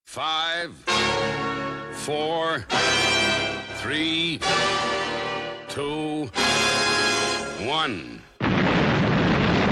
5, 4, 3, 2, 1.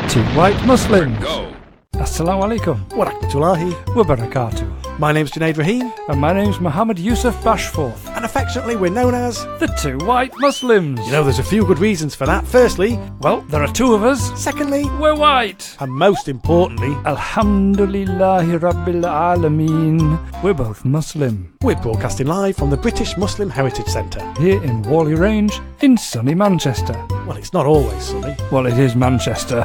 Two white Muslims. Go. Assalamu alaikum. Wa rahmatullahi Wa barakatuh. My name's Junaid Rahim, And my name's Muhammad Yusuf Bashforth. and affectionately we're known as... The Two White Muslims. You know, there's a few good reasons for that. Firstly, Well, there are two of us. secondly, We're white. and most importantly, Alhamdulillahi Rabbil Alameen. We're both Muslim. we're broadcasting live from the British Muslim Heritage Centre. Here in Whalley Range in sunny Manchester. Well, it's not always sunny. Well, it is Manchester.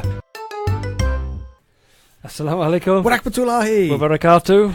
Assalamu alaikum. Wa rahmatullahi. Wa barakatuh.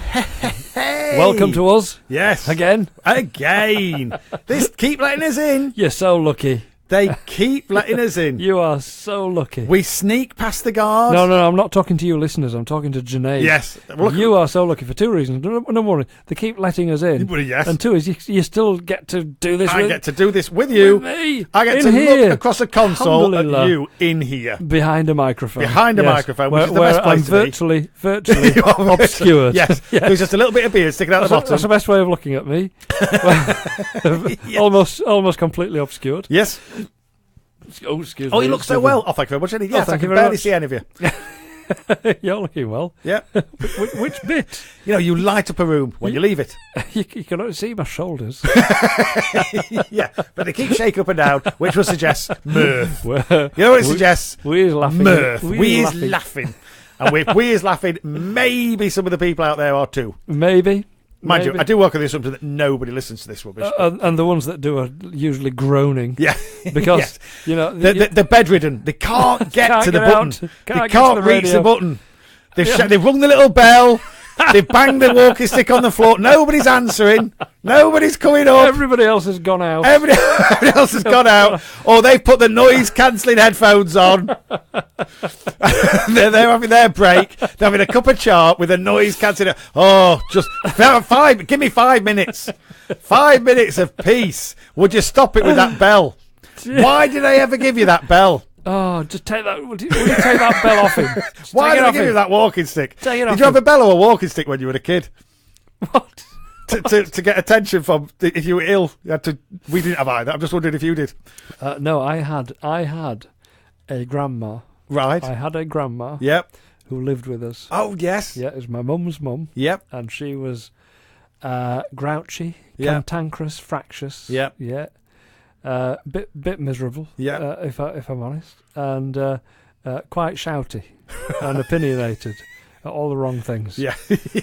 Hey! Welcome to us Yes. again. Again. This keep letting us in. You're so lucky. They keep letting us in. You are so lucky. We sneak past the guard. No, I'm not talking to you listeners. I'm talking to Junaid. Yes. Well, look, You are so lucky for two reasons. Number one, they keep letting us in. Well, yes. And two is you still get to do this I with, get to do this with you. with me. I get in to here, look across a console Alhamdulillah. at you in here. behind a microphone. Behind a microphone, which where, is the where best place I'm to be. virtually You are obscured. Yes. There's just a little bit of beard sticking out the That's bottom. the best way of looking at me. Yes. Almost completely obscured. Yes. Oh, excuse me. Oh, you look so well. Oh, thank you very much, Eddie. Yes, thank I you can very barely much. see any of you. You're looking well. Yeah. Which bit? You know, you light up a room when you leave it. You can only see my shoulders. Yeah. But they keep shaking up and down, which will suggest mirth. You You know what it suggests? We is laughing. Mirth. We We is is laughing. And with we is laughing, maybe some of the people out there are too. Maybe. Mind you, Maybe. I do work on the assumption that nobody listens to this rubbish. And the ones that do are usually groaning. Yeah. Because, Yes. you know... They're bedridden. They can't get Can't to the get button. out. They Can't get can't to the reach radio. the button. They've, Yeah. they've rung the little bell. They've banged the walking stick on the floor. Nobody's answering. Nobody's coming up. Everybody else has gone out. Everybody else has gone out. Or they've put the noise-cancelling headphones on. they're having their break. They're having a cup of chart with a noise-cancelling... Oh, just five. Give me 5 minutes. 5 minutes of peace. Would you stop it with that bell? Why did I ever give you that bell? Oh, just take that... Will you take that bell off him? Just Why take it did I off give him. you that walking stick? Take it Did off you have him. a bell or a walking stick when you were a kid? What? to get attention from if you were ill? You had to. We didn't have either. I'm just wondering if you did. No, I had a grandma. Right. I had a grandma Yep. who lived with us. Oh yes. Yeah, it was my mum's mum. Yep. And she was grouchy, Yeah. cantankerous, fractious. Yep. Yeah. Bit miserable. Yeah. If I'm honest, and quite shouty and opinionated at all the wrong things. Yeah.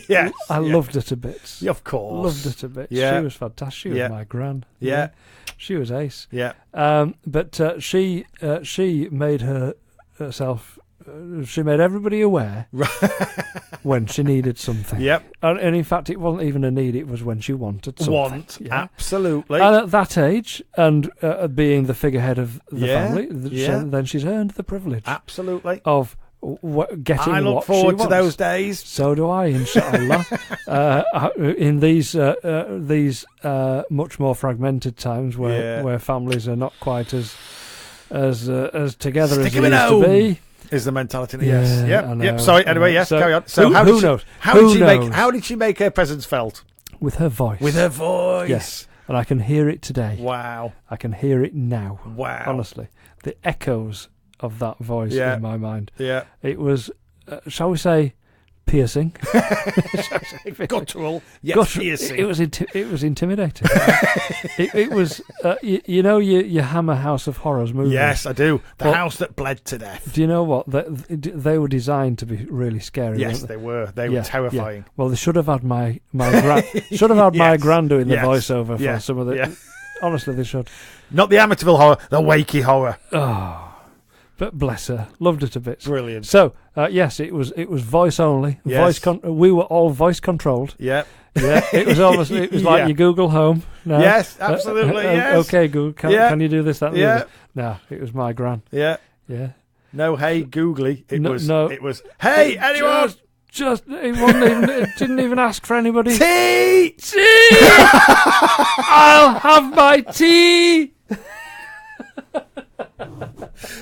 Yes. I Yeah. loved her to bits. Yeah, of course. Loved her to bits. Yeah. She was fantastic. She was Yeah. my gran. Yeah. She was ace. Yeah. But she made herself. She made everybody aware when she needed something. Yep. And in fact, it wasn't even a need. It was when she wanted something. Want. Yeah. Absolutely. And at that age, and being the figurehead of the Yeah, family, yeah. then she's earned the privilege Absolutely. of getting I look what forward she to wants. those days. So do I, inshallah. In these much more fragmented times where families are not quite as together Stick as 'em they in used home. to be. Is the mentality? Yeah, Yes. I Yep. know, Yep. Sorry. I Anyway, know. yes. So Carry on. So who how did knows? she? How Who did she make? knows? How did she make her presence felt? With her voice. With her voice. Yes. And I can hear it today. Wow. I can hear it now. Wow. Honestly. The echoes of that voice Yeah. in my mind. Yeah. It was, shall we say, piercing. Guttural. Yes. Gosh, Piercing. it was intimidating. it was, you know, your Hammer House of Horrors movie. Yes, I do. The Well, house that bled to death. Do you know what? They were designed to be really scary. Yes, weren't they were. They Yeah, were terrifying. Well, they should have had my gran. Should have had my Yes. gran doing the Yes. voiceover for Yeah. some of the. Yeah. Honestly, they should. Not the Amityville horror, the Wakey horror. Oh, but bless her, loved her to bits. Brilliant. So yes, it was voice only. Yes. We were all voice controlled. Yeah. Yeah, it was almost. It was like Yeah. your Google Home. No. Yes, absolutely. Yes. Okay, Google. Yeah. Can you do this? That. And the Yeah. other? No, it was my gran. Yeah. Yeah. No, hey, googly. It No, was. no. It was. Hey, anyone? Just it wasn't even. It didn't even ask for anybody. Tea. Tea. I'll have my tea.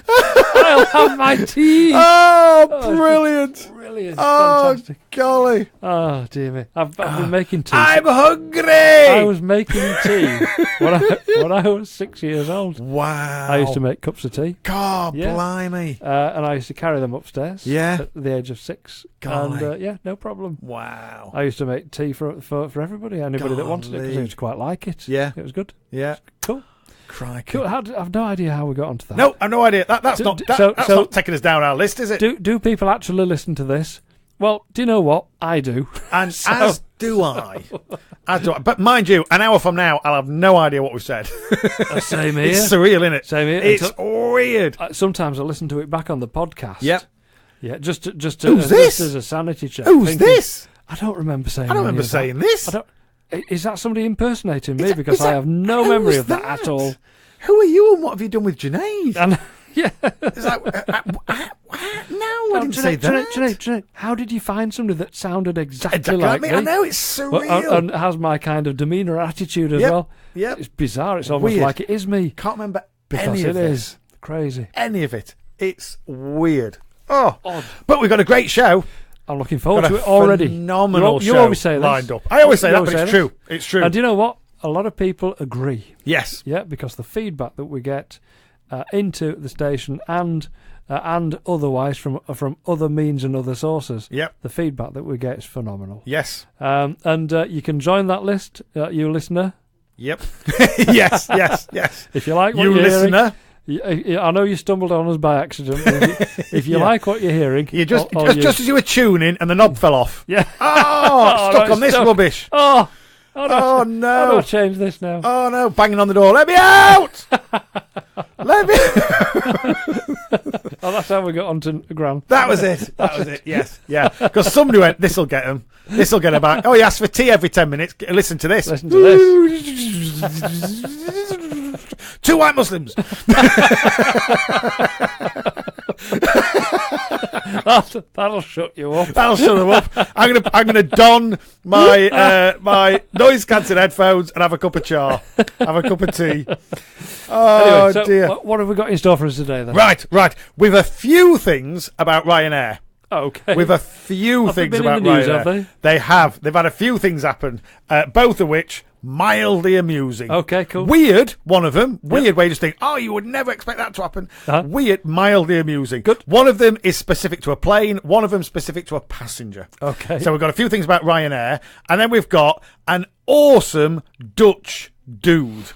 I'll have my tea. Oh, brilliant. Brilliant. Oh, Fantastic. golly. Oh, dear me. I've been making tea. I'm hungry. I was making tea when I was 6 years old. Wow. I used to make cups of tea. God, Yeah. blimey. And I used to carry them upstairs. Yeah. At the age of 6. Golly. And yeah, no problem. Wow. I used to make tea for everybody, anybody that wanted it, because I Golly. used to quite like it. Yeah. It was good. Yeah. Cool. Crikey. Cool. I've no idea how we got onto that. No, I've no idea. That's not taking us down our list, is it? Do people actually listen to this? Well, do you know what? I do. And as do I. As do I. But mind you, an hour from now, I'll have no idea what we've said. Same here. It's surreal, isn't it? Same here. It's weird. Sometimes I listen to it back on the podcast. Yep. Yeah, just to, Who's this? Just as a sanity check. Who's this? I don't remember saying. I don't remember saying this. Is that somebody impersonating me? Because I have no memory of that at all. Who are you and what have you done with Junaid? Yeah. It's like, no, I didn't say that. Junaid, how did you find somebody that sounded exactly like me? I know, it's surreal. And has my kind of demeanour, attitude as well. Yeah. It's bizarre. It's almost Weird. like it is me. Can't remember Because any of it this. is crazy. Any of it. It's weird. Oh, Odd. But we've got a great show. I'm looking forward Got to a it already. phenomenal You show always say this. lined up. I always say You that, always but say it's this. true. It's true. And do you know what? A lot of people agree. Yes. Yeah, because the feedback that we get into the station and otherwise from other means and other sources, Yep. the feedback that we get is phenomenal. Yes. And you can join that list, you listener. Yep. yes. If you like what You you're listener. hearing, I know you stumbled on us by accident. But if you Yeah. like what you're hearing, You just as you were tuning and the knob fell off. yeah. Oh, stuck no, on this stuck. rubbish. Oh Oh How do no. I change this now? Oh no, banging on the door. Let me out! Let me Oh, that's how we got onto Gran. That was it. That was it. Yes. Yeah. Because somebody went, this'll get him. This'll get him back. Oh, he asks for tea every 10 minutes. Listen to this. Listen to this. 2 white Muslims. That'll shut you up. That'll shut them up. I'm gonna don my my noise cancelling headphones and have a cup of cha. Have a cup of tea. Oh Anyway, so dear. what have we got in store for us today then? Right. With a few things about Ryanair. Okay. With a few Have they things been about in the news, Ryanair. have they? They have. They've had a few things happen, both of which mildly amusing. Okay, cool. Weird, one of them. Weird where you just think, oh, you would never expect that to happen. Uh-huh. Weird, mildly amusing. Good. One of them is specific to a plane. One of them specific to a passenger. Okay. So we've got a few things about Ryanair. And then we've got an awesome Dutch dude.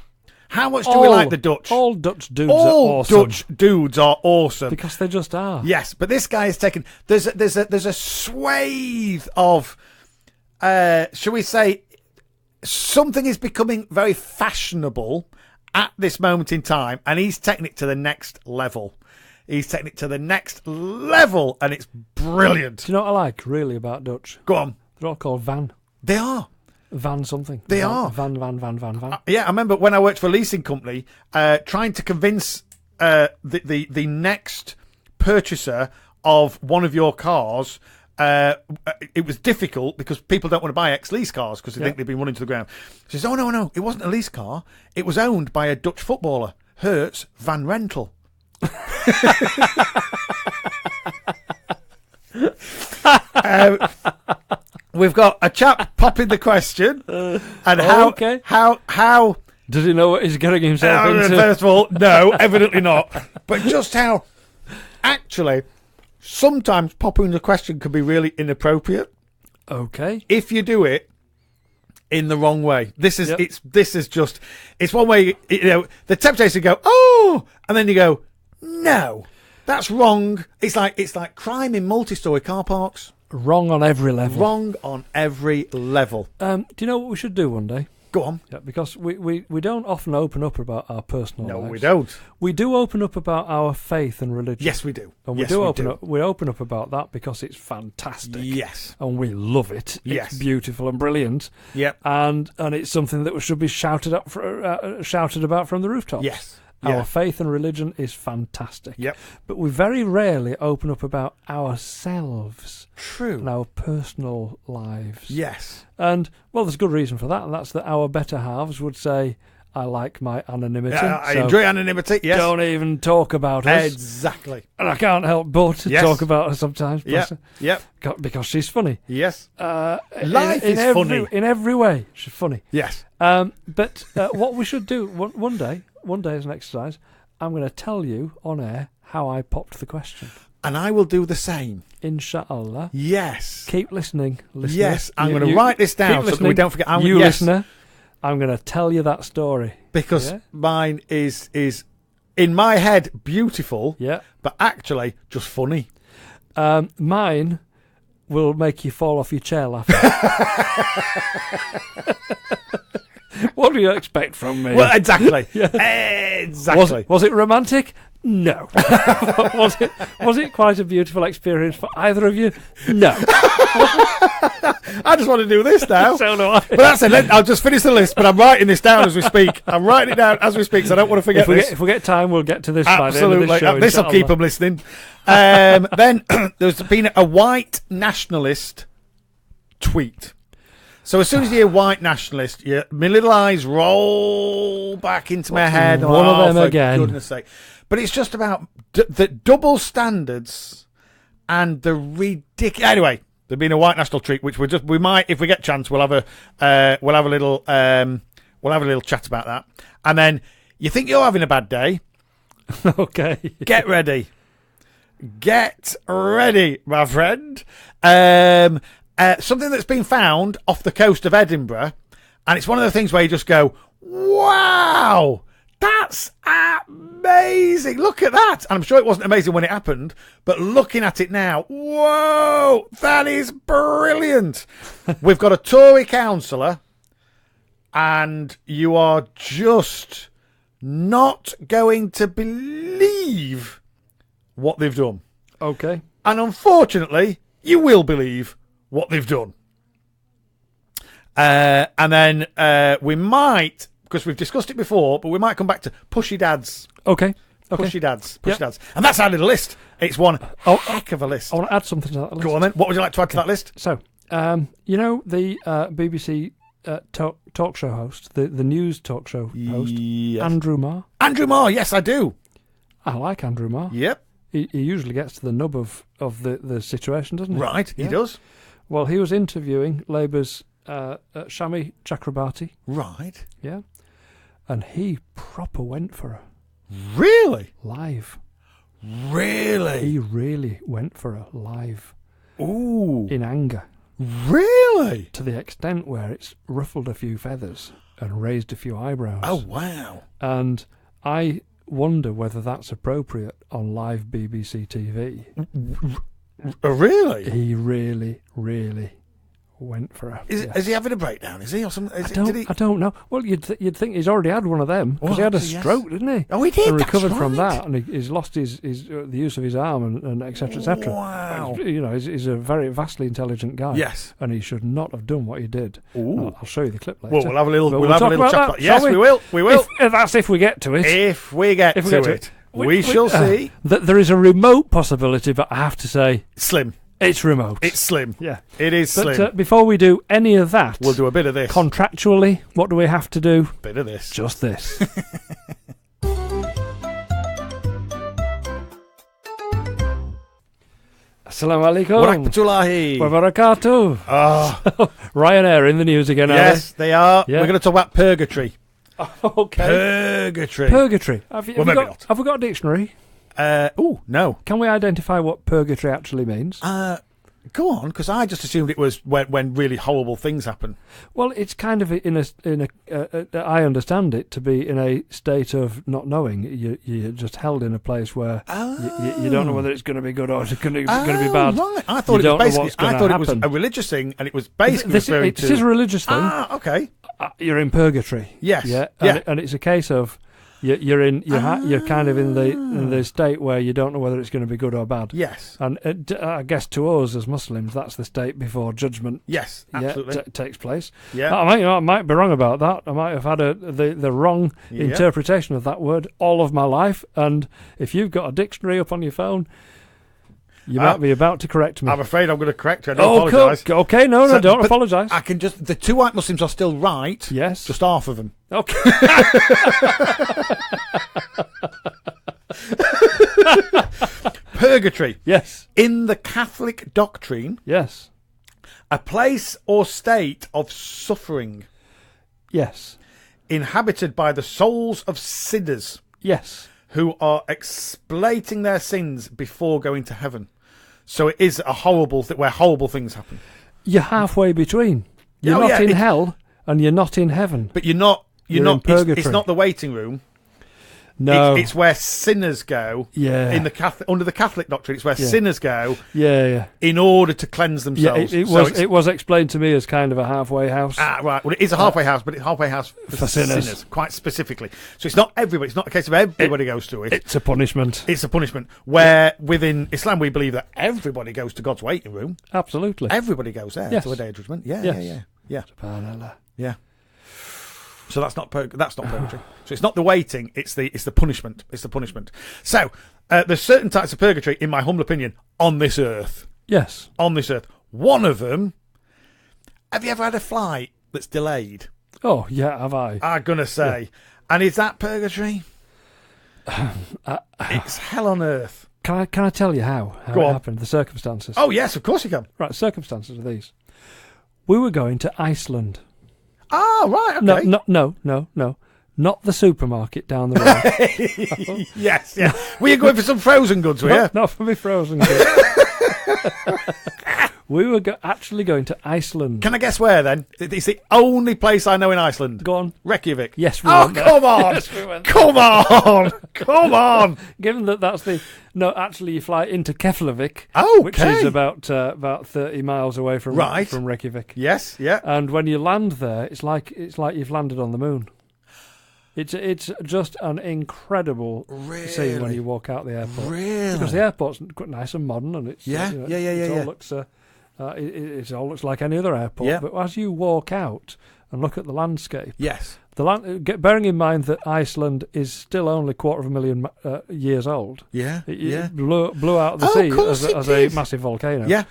How much do we like the Dutch? All Dutch dudes are All awesome. Dutch dudes are awesome. Because they just are. Yes, but this guy is taken. There's a swathe of, shall we say, something is becoming very fashionable at this moment in time, and he's taking it to the next level. He's taking it to the next level, and it's brilliant. Do you know what I like really about Dutch? Go on. They're all called Van. They are. Van something. They Van, are. Van. Yeah, I remember when I worked for a leasing company, trying to convince the next purchaser of one of your cars. It was difficult because people don't want to buy ex-lease cars because they think they've been running to the ground. She says, "Oh no, it wasn't a lease car. It was owned by a Dutch footballer, Hertz Van Rental." We've got a chap popping the question, and how does he know what he's getting himself into? First of all, no, evidently not. But just how, actually, sometimes popping the question can be really inappropriate. Okay. If you do it in the wrong way. This is it's one way, the temptation is to go, oh, and then you go, no, that's wrong. It's like crime in multi-story car parks. Wrong on every level. Wrong on every level. Do you know what we should do one day? Go on. Yeah, because we don't often open up about our personal lives. No, we don't. We do open up about our faith and religion. Yes, we do. And we open up about that because it's fantastic. Yes. And we love it. Yes. It's beautiful and brilliant. Yep. And it's something that should be shouted about from the rooftops. Yes. Our faith and religion is fantastic. Yep. But we very rarely open up about ourselves. True. And our personal lives. Yes. And, well, there's a good reason for that, and that's that our better halves would say, I like my anonymity. I enjoy anonymity, yes. Don't even talk about us. Exactly. And I can't help but talk about her sometimes. Yep. Because she's funny. Yes. Life is funny. In every way, she's funny. Yes. But what we should do one day as an exercise, I'm going to tell you on air how I popped the question. And I will do the same. Inshallah. Yes. Keep listening. Yes. I'm going to write this down so that we don't forget. Listener, I'm going to tell you that story. Because mine is in my head beautiful, but actually just funny. Mine will make you fall off your chair laughing. What do you expect from me? Well, exactly. Exactly. Was it romantic? No. Was it quite a beautiful experience for either of you? No. I just want to do this now. So do I. But that's it. I'll just finish the list, but I'm writing this down as we speak. I'm writing it down as we speak, so I don't want to forget this. If we get time, we'll get to this Absolutely. by the end of this show. This will keep them listening. Then there's been a white nationalist tweet. So as soon as you hear white nationalist, my little eyes roll back into my head. One of them again. For goodness sake. But it's just about the double standards and the ridiculous. Anyway, there's been a white national tweet, which we might, if we get a chance, we'll have a little chat about that. And then you think you're having a bad day? Okay. Get ready, my friend. Something that's been found off the coast of Edinburgh, and it's one of the things where you just go, wow, that's amazing. Look at that. And I'm sure it wasn't amazing when it happened, but looking at it now, whoa, that is brilliant. We've got a Tory councillor, and you are just not going to believe what they've done. Okay. And unfortunately, you will believe what they've done. And then we might, because we've discussed it before, but we might come back to pushy dads. Okay. Pushy dads. And that's our little list. It's one heck of a list. I want to add something to that list. Go on then. What would you like to add to that list? So, you know the BBC talk show host, the news talk show host, Andrew Marr? Andrew Marr, yes, I do. I like Andrew Marr. Yep. He usually gets to the nub of the situation, doesn't he? Right, he does. Well, he was interviewing Labour's Shami Chakrabarti. Right. Yeah. And he proper went for her. Really? Live. Really? He really went for her live. Ooh. In anger. Really? To the extent where it's ruffled a few feathers and raised a few eyebrows. Oh, wow. And I wonder whether that's appropriate on live BBC TV. Really? He really, really went for her. Is he having a breakdown? Is he or something? I don't know. Well, you'd think he's already had one of them because he had a stroke, didn't he? Oh, he did. And recovered from that, and he's lost his the use of his arm and et cetera, et cetera. Wow. You know, he's a very vastly intelligent guy. Yes. And he should not have done what he did. Ooh. I'll show you the clip later. Well, we'll have a little. We'll have a little chat. That, yes, we will. We will. That's if we get to it. If we get to it. We shall see. There is a remote possibility, but I have to say, slim. It's remote. It's slim. Yeah. It is slim. But before we do any of that, we'll do a bit of this. Contractually, what do we have to do? Bit of this. Just this. Assalamu alaikum. Wa rahmatullahi. Wa barakatuh. Oh. Ryanair in the news again, yes, they are. Yeah. We're going to talk about purgatory. Okay. Purgatory. Have we got a dictionary? No. Can we identify what purgatory actually means? Go on, because I just assumed it was when really horrible things happen. Well, it's kind of I understand it to be in a state of not knowing. You're just held in a place where you don't know whether it's going to be good or it's going to be bad. Right. I thought it was a religious thing, and it was basically referring to. This is a religious thing. Okay. You're in purgatory. Yes. Yeah. And it's a case of. You're kind of in the state where you don't know whether it's going to be good or bad. Yes. And I guess to us as Muslims, that's the state before judgment. Yes, absolutely. Takes place. Yeah. I might be wrong about that. I might have had the wrong interpretation of that word all of my life. And if you've got a dictionary up on your phone, You might be about to correct me. I'm afraid I'm going to correct you. I don't apologise. Cool. Okay, no, don't apologise. I can just... The two white Muslims are still right. Yes. Just half of them. Okay. Purgatory. Yes. In the Catholic doctrine, Yes. a place or state of suffering Yes. inhabited by the souls of sinners Yes. who are expiating their sins before going to heaven. So it is a horrible where horrible things happen. You're halfway between. You're not in hell and you're not in heaven. But you're not in purgatory. It's not the waiting room. No. It's where sinners go. Yeah. In the under the Catholic doctrine, it's where sinners go. Yeah. In order to cleanse themselves. Yeah, it was explained to me as kind of a halfway house. Ah, right. Well, it is a halfway house, but it's a halfway house for sinners, quite specifically. So it's not everybody. It's not a case of everybody goes to it. It's a punishment. It's a punishment. Where within Islam we believe that everybody goes to God's waiting room. Absolutely. Everybody goes there to the Day of Judgment. Yeah. SubhanAllah. Yeah. So that's not purgatory. So it's not the waiting. It's the punishment. It's the punishment. So there's certain types of purgatory, in my humble opinion, on this earth. Yes. On this earth. One of them. Have you ever had a flight that's delayed? Oh yeah, have I? I'm gonna say. Yeah. And is that purgatory? It's hell on earth. Can I tell you how it happened? The circumstances. Oh yes, of course you can. Right, circumstances are these. We were going to Iceland. Oh, right, okay. No. Not the supermarket down the road. Yes, yeah. Were you going for some frozen goods, were you? Not for me frozen goods. We were actually going to Iceland. Can I guess where, then? It's the only place I know in Iceland. Go on. Reykjavik. Yes, we went there. Come on! Yes, we went there. Come on! Given that that's the... No, actually, you fly into Keflavik, which is about 30 miles away from Reykjavik. Yes, yeah. And when you land there, it's like you've landed on the moon. It's just an incredible scene when you walk out the airport. Really? Because the airport's quite nice and modern, and it's it all looks like any other airport. Yeah. But as you walk out and look at the landscape, yes, bearing in mind that Iceland is still only 250,000 years old. Yeah, it blew out of the sea as a massive volcano. Yeah.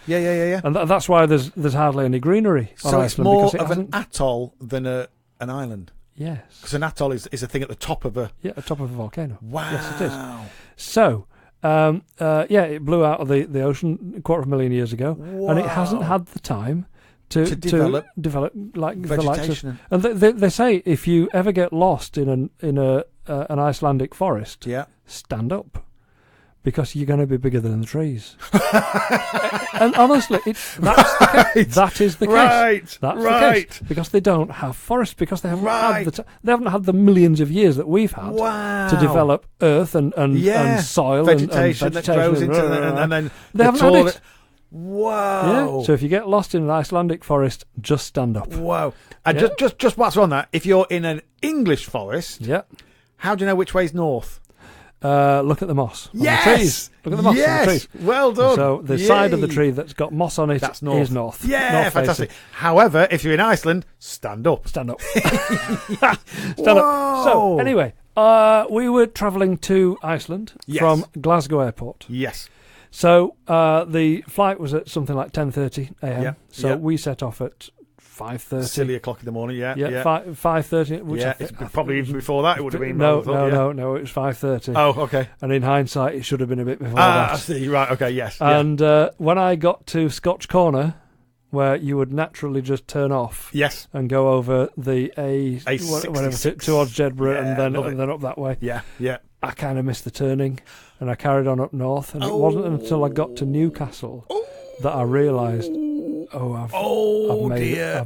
And that's why there's hardly any greenery on Iceland. So it's more of an atoll than an island. Yes, because an atoll is a thing at the top of a top of a volcano. Wow. Yes, it is. So, it blew out of the ocean 250,000 years ago, and it hasn't had the time to develop like vegetation. And they say if you ever get lost in an Icelandic forest, stand up. Because you're going to be bigger than the trees. And honestly, that's the case. That is the case. That's the case. Because they don't have forests, because they haven't had the millions of years that we've had to develop earth and soil vegetation and that grows into and then they haven't had it. Wow. Yeah. So if you get lost in an Icelandic forest, just stand up. Wow. And just whilst we're on that, if you're in an English forest, how do you know which way's north? Look at the moss on the trees. Look at the moss on the trees. Well done. So the side of the tree that's got moss on it is north. Yeah, north fantastic. However, if you're in Iceland, stand up. Stand up. Stand up. So anyway, we were travelling to Iceland from Glasgow Airport. Yes. So the flight was at something like 10:30 a.m. So we set off at 5:30. Silly o'clock in the morning, 5:30. It's probably even before that it would have been. No, it was 5:30. Oh, okay. And in hindsight, it should have been a bit before that. I see. Right, okay, yes. And when I got to Scotch Corner, where you would naturally just turn off, and go over the A66 towards Jedburgh, and then up that way. Yeah. I kind of missed the turning, and I carried on up north, and it wasn't until I got to Newcastle that I realised. I've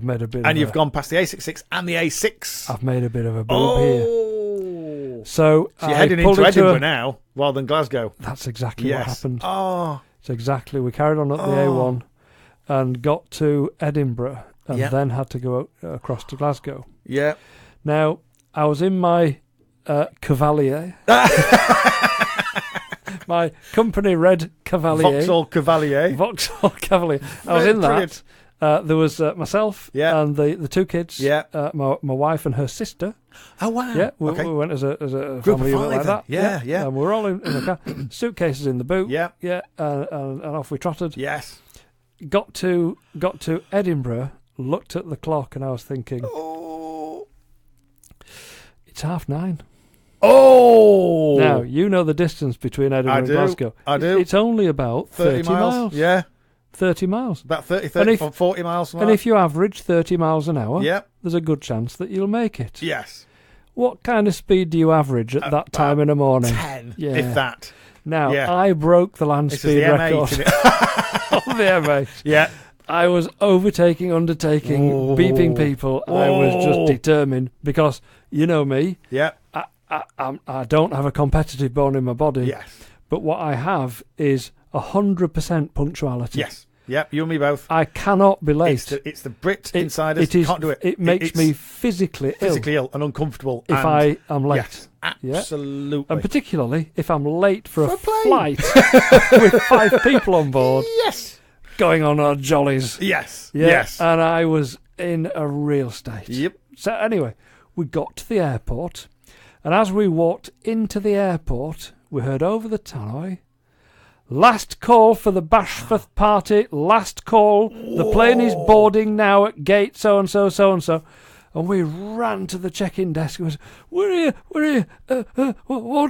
made a bit. And you've gone past the A66 and the A6. I've made a bit of a boob here. So you're heading into Edinburgh now, rather than Glasgow. That's exactly what happened. Oh, it's exactly. We carried on up the A1 and got to Edinburgh, and then had to go across to Glasgow. Yeah. Now I was in my Cavalier. My company red Cavalier. Vauxhall Cavalier. I was in that, There was myself and the two kids. Yeah. My wife and her sister. Oh wow! Yeah, we went as a Group family of unit like five, that. yeah. And we were all in the car, suitcases in the boot. Yeah, and off we trotted. Yes. Got to Edinburgh. Looked at the clock, and I was thinking, it's 9:30. Oh! Now you know the distance between Edinburgh and Glasgow. I do. It's only about 30 miles. Yeah. 30 miles. About 30 40 miles. And if you average 30 miles an hour, yeah, there's a good chance that you'll make it. Yes. What kind of speed do you average at that time in the morning? 10, if that. Now, I broke the land speed record on the M8. Yeah. I was overtaking, undertaking, beeping people. I was just determined because, you know me, I don't have a competitive bone in my body. Yes. But what I have is 100% punctuality. Yes. Yep, you and me both. I cannot be late. It's the Brit inside us. Can't do it. It makes me physically ill and uncomfortable. If I am late. Yes, absolutely. And particularly if I'm late for a flight with 5 people on board. Yes. Going on our jollies. Yes. Yeah, yes. And I was in a real state. Yep. So anyway, we got to the airport, and as we walked into the airport, we heard over the tannoy, last call for the Bashforth party, last call. Whoa. The plane is boarding now at gate so-and-so, so-and-so. And we ran to the check-in desk and said, we're here, what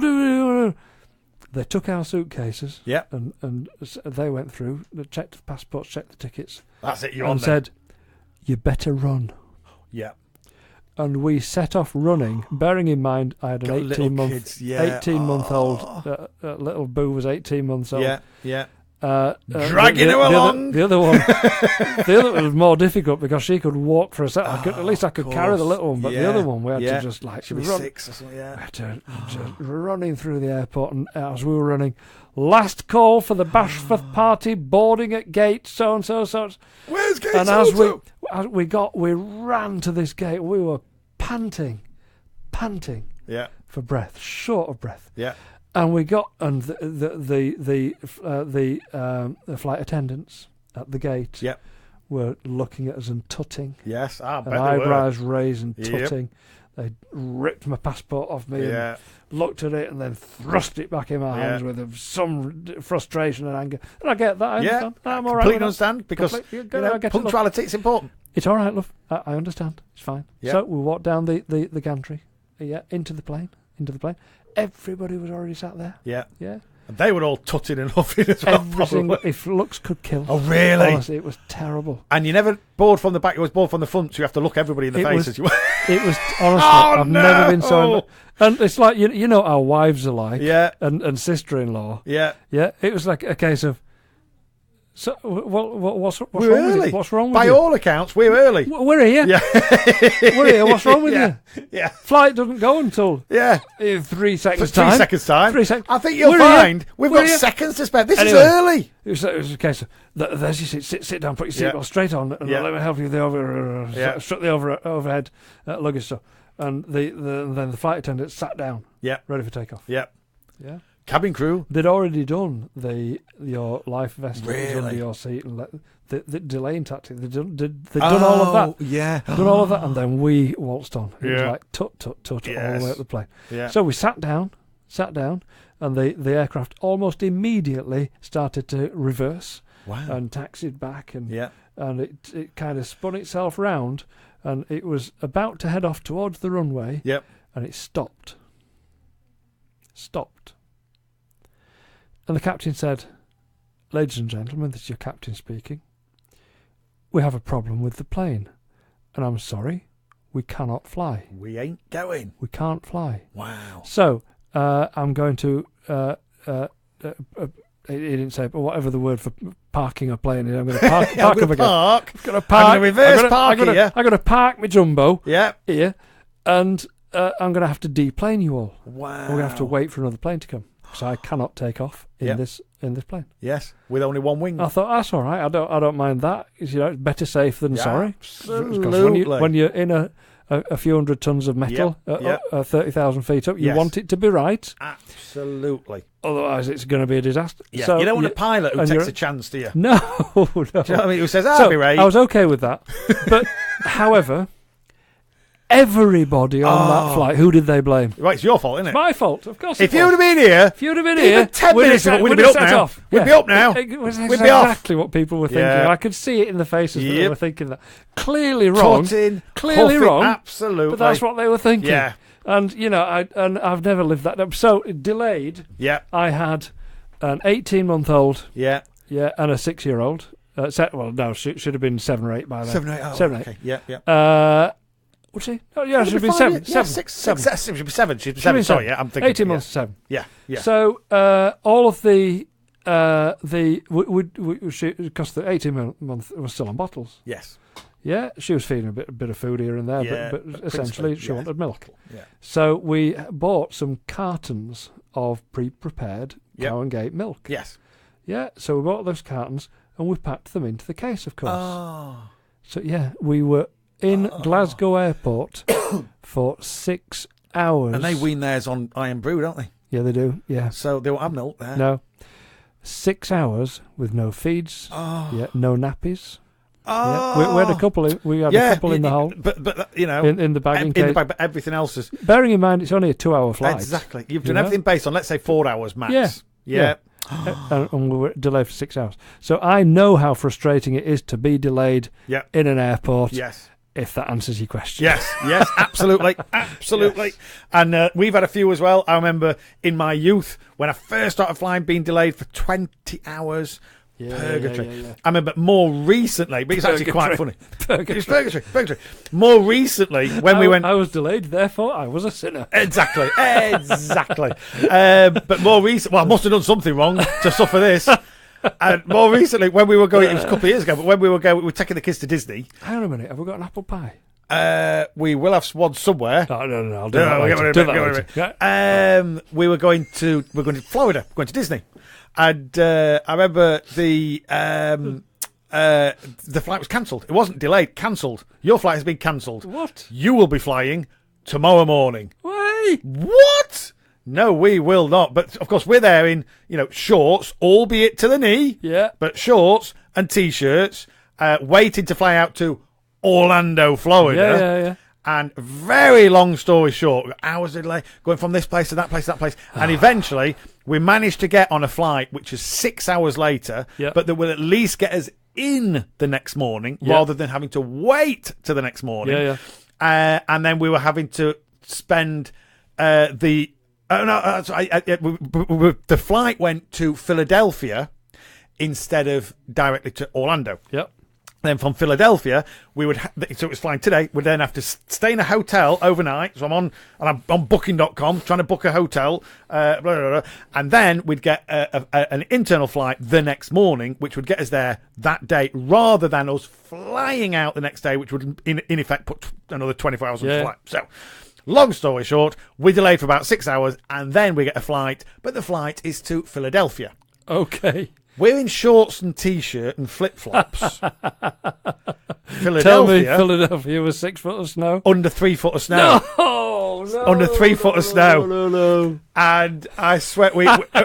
do we do? They took our suitcases, and they went through, they checked the passports, checked the tickets. That's it, and said, you better run. Yeah. And we set off running, bearing in mind I had an 18-month-old, little Boo was 18 months old. Yeah, yeah. Dragging her along. The other one was more difficult because she could walk for a second. At least I could carry the little one, but the other one we had to just like should be 6 or something. Yeah, we had to just running through the airport, and as we were running, last call for the Bashforth party boarding at gate so and so. Where's gate? And we ran to this gate. We were panting, for breath, short of breath. Yeah. And we got the flight attendants at the gate were looking at us and tutting. Yes, I bet and they eyebrows were. raised and tutting. They ripped my passport off me and looked at it and then thrust it back in my hands with some frustration and anger. And I get that. I understand. I'm all right. Completely understand because punctuality is important. It's all right, love. I understand. It's fine. Yeah. So we walked down the gantry, into the plane. Everybody was already sat there. Yeah. Yeah. And they were all tutting and huffing as well. If looks could kill. Oh, really? Honestly, it was terrible. And you never board from the back, you always board from the front, so you have to look everybody in the face as you It was, honestly, I've never been so... And it's like, you know how wives are like. Yeah. And sister-in-law. Yeah. Yeah. It was like a case of... So, what's wrong early. with you? What's wrong with By you? By all accounts, we're early. We're here. Yeah. We're here. What's wrong with you? Yeah. Flight doesn't go until 3 seconds time. 3 seconds time. 3 seconds. I think you'll find we've got seconds to spare. This is early. It was a case of, there's your seat. Sit down, put your seatbelt straight on, and let me help you with the strut the overhead luggage stuff. And then the flight attendant sat down. Yeah. Ready for takeoff. Yeah. Yeah. Cabin crew. They'd already done your life vest under your seat and the delaying tactic. They'd done all of that. Yeah. Done all of that, and then we waltzed on. It was like tut all the way up the plane. Yeah. So we sat down, and the aircraft almost immediately started to reverse. Wow. And taxied back, and it kind of spun itself round, and it was about to head off towards the runway. Yep. And it stopped. And the captain said, "Ladies and gentlemen, this is your captain speaking. We have a problem with the plane, and I'm sorry, we cannot fly. We ain't going. We can't fly." Wow. So I'm going to. He didn't say, but whatever the word for parking a plane is, I'm going to park I'm up again. Park. I'm going to park. I'm going to reverse park here. I'm going to park my jumbo. Yeah. Here, and I'm going to have to deplane you all. Wow. We're going to have to wait for another plane to come. So I cannot take off in this plane. Yes, with only one wing. I thought that's all right. I don't mind that. It's better safe than sorry. Absolutely. When you're in a a few hundred tons of metal Yep. 30,000 feet up. You want it to be right. Absolutely. Otherwise, it's going to be a disaster. Yeah. So you don't want a pilot who takes a chance, do you? No, no. Do you know what I mean? Who says, I'll be right. I was okay with that. But, however, everybody on that flight, who did they blame? Right, it's your fault, isn't it? It's my fault, of course. If you would have been here, even 10 minutes ago, we'd have been up now. We'd be up now. It was We'd be off. exactly what people were thinking. Yeah. I could see it in the faces that they were thinking that. Clearly wrong. Clearly wrong. Absolutely. But that's what they were thinking. Yeah. And, I've never lived that up. So, delayed, I had an 18-month-old Yeah, and a 6-year-old. Should have been 7 or 8 by then. 7 or 8. Oh, 7 or 8. okay. Yeah. Would she? Oh, yeah, she should be 7. Yeah, 7. 6. She'd be 7. She'd be 7. Sorry, yeah, I'm thinking. 18 months to 7. Yeah. So, all of because the 18-month was still on bottles. Yes. Yeah, she was feeding a bit of food here and there, Yeah, but essentially she wanted milk. Yeah. So we bought some cartons of pre-prepared cow and gate milk. Yes. Yeah, so we bought those cartons and we packed them into the case, of course. Oh. So yeah, we were in Glasgow Airport for 6 hours. And they wean theirs on Iron Brew, don't they? Yeah, they do. Yeah. So they won't have milk there. No. 6 hours with no feeds. Oh. Yeah, no nappies. Oh. Yeah. We had a couple. We had a couple in the hold. But you know, in the bagging case. But everything else is. Bearing in mind, it's only a 2-hour flight. Exactly. You've done everything based on, let's say, 4 hours max. Yeah. And we were delayed for 6 hours. So I know how frustrating it is to be delayed in an airport. Yes. If that answers your question. Yes, absolutely. Absolutely. Yes. And we've had a few as well. I remember in my youth, when I first started flying, being delayed for 20 hours. Purgatory. Yeah. I remember more recently, but it's actually quite funny. Purgatory. It's purgatory. More recently, when we went... I was delayed, therefore I was a sinner. Exactly. But more recently... Well, I must have done something wrong to suffer this. And more recently, when we were going... It was a couple of years ago, but when we were going... We were taking the kids to Disney. Hang on a minute. Have we got an apple pie? We will have one somewhere. No, I'll do that later. We were going to Florida, going to Disney. And I remember the flight was cancelled. It wasn't delayed, cancelled. Your flight has been cancelled. What? You will be flying tomorrow morning. Wait. What? No, we will not. But of course, we're there in shorts, albeit to the knee. Yeah. But shorts and t-shirts, waiting to fly out to Orlando, Florida. Yeah. And very long story short, hours of delay, going from this place to that place to that place. And eventually, we managed to get on a flight, which is 6 hours later, but that will at least get us in the next morning, rather than having to wait to the next morning. And then we were having to spend the flight went to Philadelphia instead of directly to Orlando. Yep. Then from Philadelphia, we would so it was flying today. We'd then have to stay in a hotel overnight. So I'm on Booking.com trying to book a hotel, blah, blah, blah. And then we'd get an internal flight the next morning, which would get us there that day, rather than us flying out the next day, which would in effect put another 24 hours on the flight. So, long story short, we delayed for about 6 hours, and then we get a flight, but the flight is to Philadelphia. Okay. We're in shorts and t-shirt and flip-flops. Philadelphia. Tell me Philadelphia was 6 foot of snow? Under 3 foot of snow. No. Under 3 foot of snow. No. And I swear,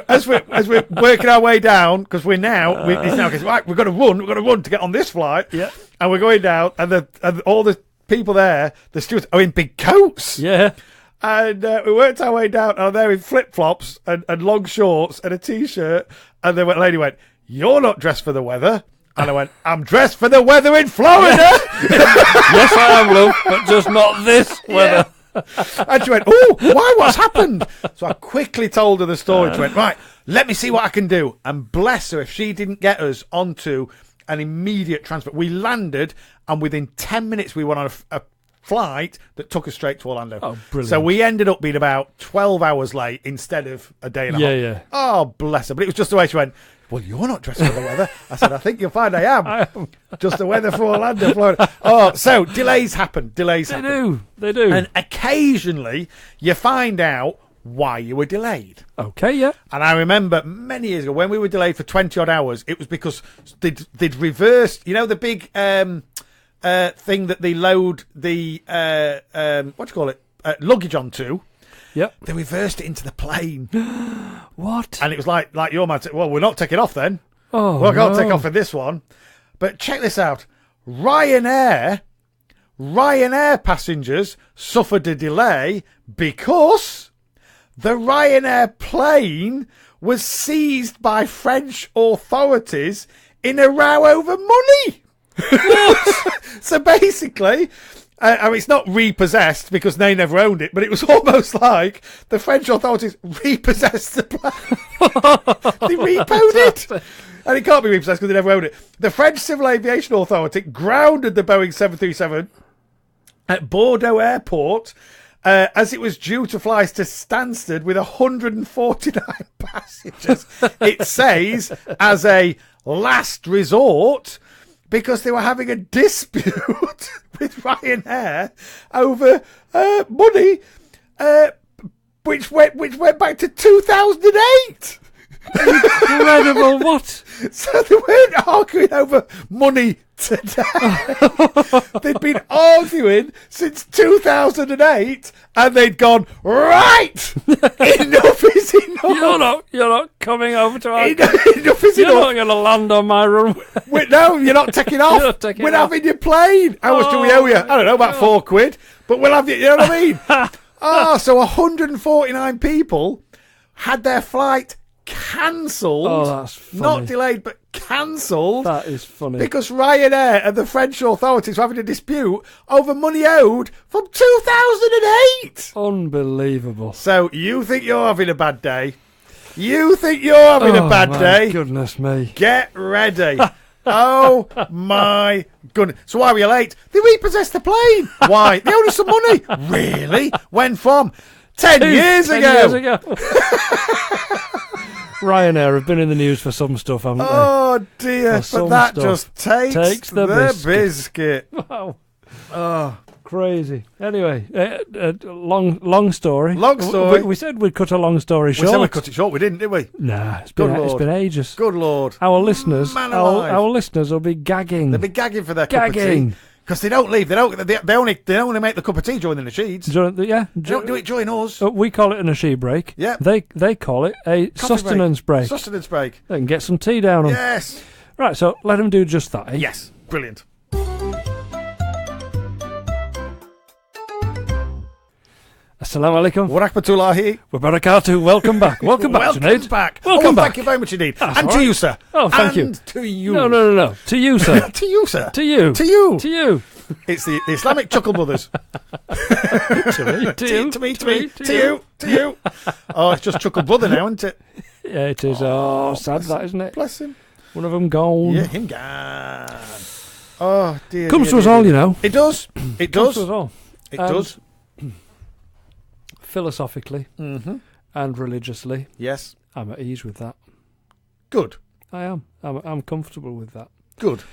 as we're working our way down, because it's now right, we've got to run to get on this flight. Yeah. And we're going down, and all the people there, the stewards, are in big coats. Yeah. And we worked our way down, and they're in flip-flops and long shorts and a t-shirt. And the lady went, "You're not dressed for the weather." And I went, "I'm dressed for the weather in Florida." Yes, I am, love, but just not this weather. And she went, "Oh, why? What's happened?" So I quickly told her the story. She went, "Right, let me see what I can do." And bless her, if she didn't get us onto an immediate transfer. We landed, and within 10 minutes, we went on a flight that took us straight to Orlando. Oh, brilliant. So we ended up being about 12 hours late instead of a day and a half. Yeah. Oh, bless her. But it was just the way she went, "Well, you're not dressed for the weather." I said, "I think you'll find I am. Just the weather for Orlando, Florida." Oh, so delays happen. They do. And occasionally you find out why you were delayed. Okay, yeah. And I remember many years ago when we were delayed for 20 odd hours, it was because they'd reversed, the big thing that they load the luggage onto. Yep. They reversed it into the plane. What? And it was like your man said, well, we're not taking off then. Oh, well, I can't take off in this one. But check this out. Ryanair passengers suffered a delay because the Ryanair plane was seized by French authorities in a row over money. So basically, I mean, it's not repossessed because they never owned it, but it was almost like the French authorities repossessed the plane. They repoed it. And it can't be repossessed because they never owned it. The French Civil Aviation Authority grounded the Boeing 737 at Bordeaux Airport as it was due to fly to Stansted with 149 passengers. It says as a last resort because they were having a dispute with Ryanair over money, which went back to 2008. Incredible, what? So they weren't arguing over money today. They'd been arguing since 2008 and they'd gone, right, enough is enough. You're not coming over to our... Enough is You're enough. not going to land on my runway. No, you're not taking off. You're not taking We're off. having your plane. How much do we owe you? I don't know, about £4. But we'll have you, you know what I mean? So 149 people had their flight cancelled. Oh, that's funny. Not delayed, but cancelled. That is funny. Because Ryanair and the French authorities were having a dispute over money owed from 2008. Unbelievable. So you think you're having a bad day? You think you're having a bad day? Goodness me. Get ready. Oh my goodness. So why were you late? They repossessed the plane. Why? They owed us some money. Really? When from? 10 years ago. Ryanair have been in the news for some stuff, haven't they? Oh dear, but that just takes the biscuit. Wow. Oh, crazy. Anyway, long story. Long story. We said we'd cut a long story short. We said we'd cut it short. We didn't, did we? Nah, it's been ages. Good Lord. Our listeners, Man alive. our listeners will be gagging. They'll be gagging for their cup of tea. Because they don't leave. They only make the cup of tea during the nasheeds. Yeah. They don't do it during us. We call it a nasheed break. Yeah. They call it a sustenance break. Sustenance break. They can get some tea down them. Yes. Right, so let them do just that. Eh? Yes. Brilliant. Assalamu alaikum. Wa rahmatullahi wa barakatuh. Welcome back. Welcome back, Junaid. Welcome back. Thank you very much indeed. That's and all to right. you, sir. Oh, thank you. And to you. No. To you, sir. To you, sir. To you. To you. To you. It's the Islamic Chuckle Brothers. To me. To me. To you. Oh, it's just Chuckle Brother now, isn't it? Yeah, it is. Oh, sad that, isn't it? Bless him. One of them gone. Yeah, him gone. Oh, dear. Comes to us all, you know. It does. It Comes does. to us all. It does. Philosophically and religiously, Yes. I'm at ease with that. Good. I am. I'm comfortable with that. Good.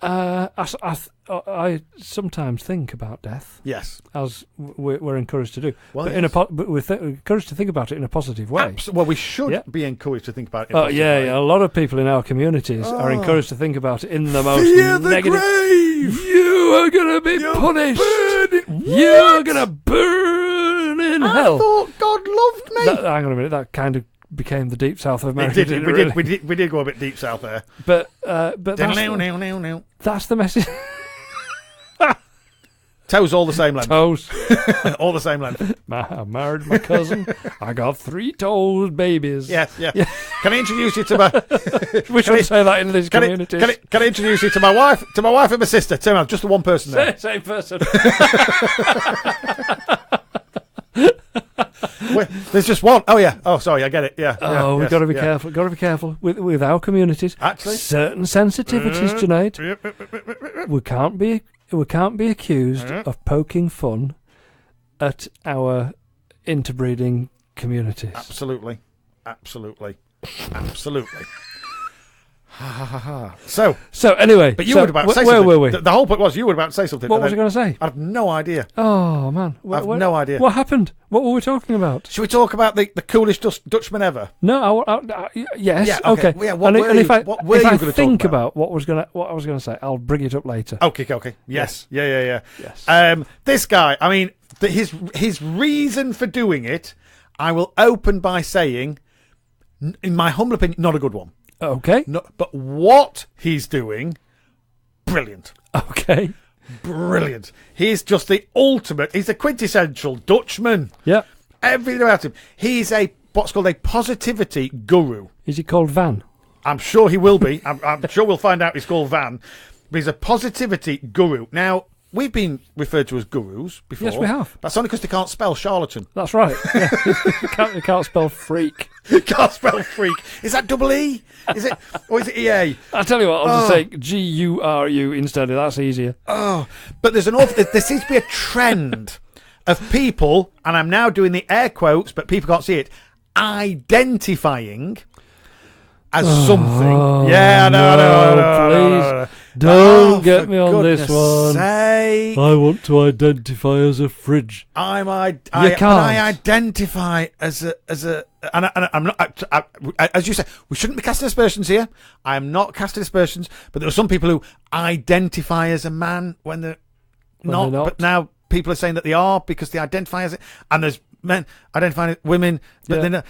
I sometimes think about death. Yes. As we're encouraged to do. Well, but yes. but we're encouraged to think about it in a positive way. Well, we should be encouraged to think about it in a Oh, positive yeah, way. yeah. A lot of people in our communities are encouraged to think about it in the most Fear the negative. grave! You are going to be punished. You are going to burn in hell. I thought God loved me. Hang on a minute. That kind of became the deep south of America. It did. We did go a bit deep south there. But that's the message. Toes all the same length. Toes. All the same length. I married my cousin. I got 3 toes babies. Yeah. Can I introduce you to my... We should say that in these communities. Can I introduce you to my wife? To my wife and my sister. Turn around, just the one person there. Same person. Wait, there's just one. Oh, yeah. Oh, sorry, I get it. Yeah. We've got to be careful. Got to be careful with our communities. Actually, certain sensitivities, Junaid. We can't be accused of poking fun at our interbreeding communities. Absolutely. So anyway, but you were about to say where something. were we? The whole point was you were about to say something. What was I going to say? I have no idea. Oh man, I have no idea. What happened? What were we talking about? Should we talk about the coolest Dutchman ever? No, yes. Yeah, okay. Well, yeah, if I think about what I was going to say, I'll bring it up later. Okay. Yes. Yeah. Yes. This guy. I mean, his reason for doing it, I will open by saying, in my humble opinion, not a good one. Okay. No, but what he's doing, brilliant. Okay. Brilliant. He's just the ultimate. He's a quintessential Dutchman. Yeah. Everything about him. He's what's called a positivity guru. Is he called Van? I'm sure he will be. I'm sure we'll find out he's called Van. But he's a positivity guru. Now, we've been referred to as gurus before. Yes, we have. That's only because they can't spell charlatan. That's right. Yeah. You can't spell freak. Can't spell freak. Is that double E? Is it? Or is it EA? I'll tell you what, I'll just say GURU instead. That's easier. Oh, but there seems to be a trend of people, and I'm now doing the air quotes, but people can't see it, identifying as something. Yeah, no, please. Don't get me on this one. Sake. I want to identify as a fridge. I can't. Identify as a, and I'm not. As you say, we shouldn't be casting aspersions here. I am not casting aspersions, but there are some people who identify as a man when they're not. But now people are saying that they are because they identify as it, and there's men identifying as women, but they're not.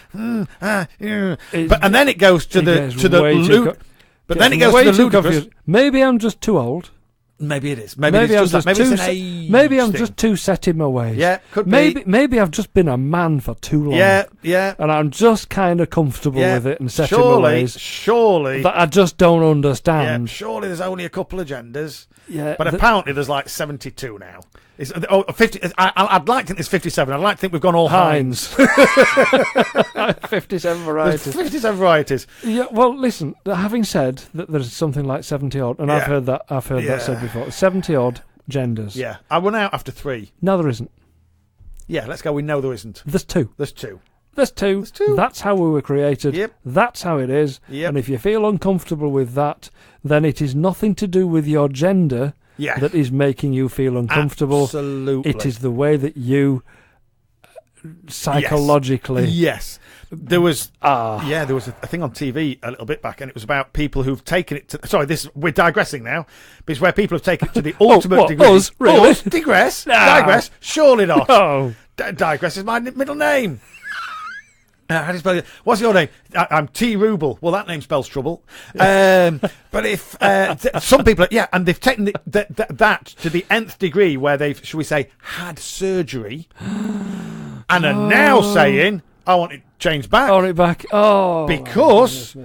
And then it goes to the But then it goes to the ludicrous. Maybe I'm just too old. Maybe it is. Maybe it's I'm just too set in my ways. Yeah, could be. Maybe I've just been a man for too long. Yeah. And I'm just kind of comfortable with it and set in my ways. Surely. That I just don't understand. Yeah, surely there's only a couple of genders. Yeah. But apparently there's like 72 now. 50. I'd like to think there's 57. I'd like to think we've gone all Heinz. 57 varieties. There's 57 varieties. Yeah. Well, listen. Having said that, there's something like 70 odd, and I've heard that said before. 70 odd genders. Yeah. I went out after 3. No, there isn't. Yeah. Let's go. We know there isn't. There's 2. There's 2. There's two. That's how we were created. Yep. That's how it is. Yep. And if you feel uncomfortable with that, then it is nothing to do with your gender that is making you feel uncomfortable. Absolutely. It is the way that you psychologically. Yes. There was there was a thing on TV a little bit back, and it was about people who've taken it to. Sorry, we're digressing now. But it's where people have taken it to the ultimate degree. Us? Really? Us? Digress? Digress? Surely not. No. Digress is my middle name. How do you spell it? What's your name? I'm T. Ruble. Well, that name spells trouble. But if some people, and they've taken that to the nth degree, where they've, shall we say, had surgery, and are now saying, "I want it changed back." I want it back. Oh, because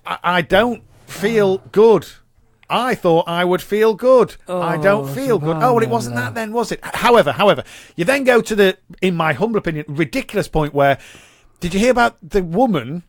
I don't feel good. I thought I would feel good. I don't feel good. Oh, well, it wasn't that then, was it? However, you then go to the, in my humble opinion, ridiculous point where. Did you hear about the woman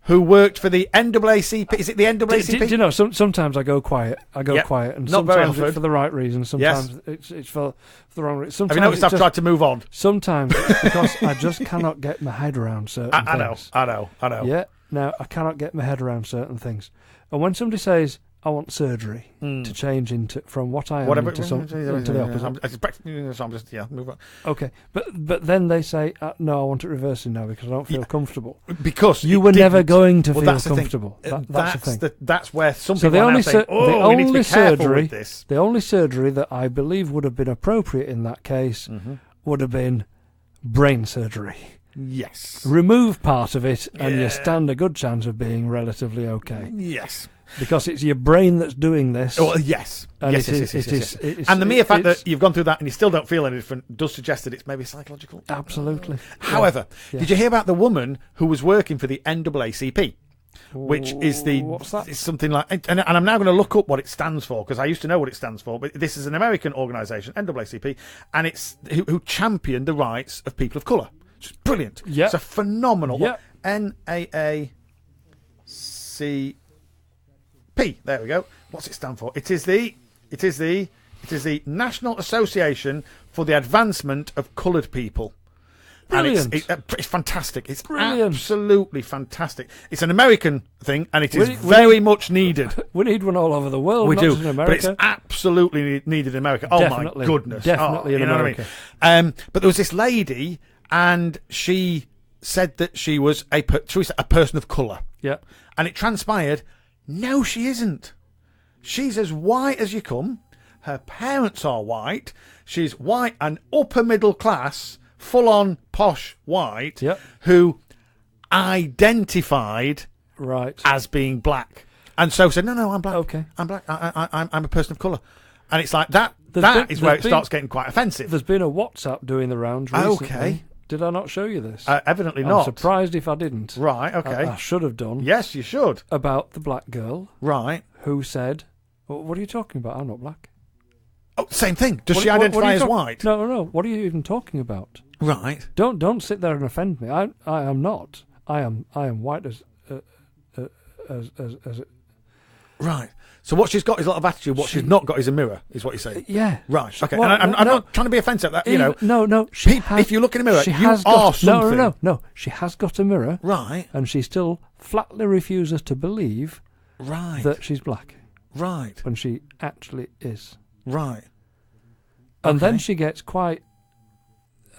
who worked for the NAACP? Is it the NAACP? Do you know, sometimes I go quiet. Quiet. And not very sometimes it's for the right reason. Sometimes it's for the wrong reason. Sometimes have you noticed I've tried to move on? Sometimes it's because I just cannot get my head around certain things. I know. Yeah, now I cannot get my head around certain things. And when somebody says, I want surgery to change from what I am into the opposite. I'm just move on. Okay, but then they say, no, I want it reversing now because I don't feel comfortable. Because you were never going to feel comfortable. That's the thing. That's where some people are now saying, we need to be careful with this. The only surgery that I believe would have been appropriate in that case would have been brain surgery. Yes. Remove part of it and you stand a good chance of being relatively okay. Yes. Because it's your brain that's doing this. Oh, yes. And yes. And the mere fact that you've gone through that and you still don't feel any different does suggest that it's maybe psychological. Absolutely. However, did you hear about the woman who was working for the NAACP? Which is what's that? It's something like, and I'm now going to look up what it stands for because I used to know what it stands for. But this is an American organisation, NAACP, and it's who championed the rights of people of colour. Which is brilliant. Yeah, it's a phenomenal NAACP. There we go. What's it stand for? It is the National Association for the Advancement of Coloured People. Brilliant. And it's fantastic. It's Brilliant. absolutely fantastic. It's an American thing, and it is very much needed. We need one all over the world. We not do, just in America. but it's absolutely needed in America. Definitely. Oh my goodness! Definitely in you know America. What I mean? But there was this lady, and she said that she was a person of colour. Yeah. And it transpired, no, she isn't. She's as white as you come. Her parents are white. She's white and upper middle class, full on posh white, who identified as being black. And so said, no, I'm black. Okay. I'm black. I'm a person of colour. And it's like that is where it starts getting quite offensive. There's been a WhatsApp doing the rounds recently. Okay. Did I not show you this? Evidently not. I'm surprised if I didn't. Right, okay. I should have done. Yes, you should. About the black girl. Right. Who said, what are you talking about? I'm not black. Oh, same thing. Does she identify as white? No. What are you even talking about? Right. Don't sit there and offend me. I am not. I am white as Right. So what she's got is a lot of attitude. What she's not got is a mirror, is what you're saying. Yeah. Right. Okay. Well, and I'm not trying to be offensive. That No. If you look in a mirror, you are something. No. She has got a mirror. Right. And she still flatly refuses to believe. Right. That she's black. Right. When she actually is. Right. And then she gets quite.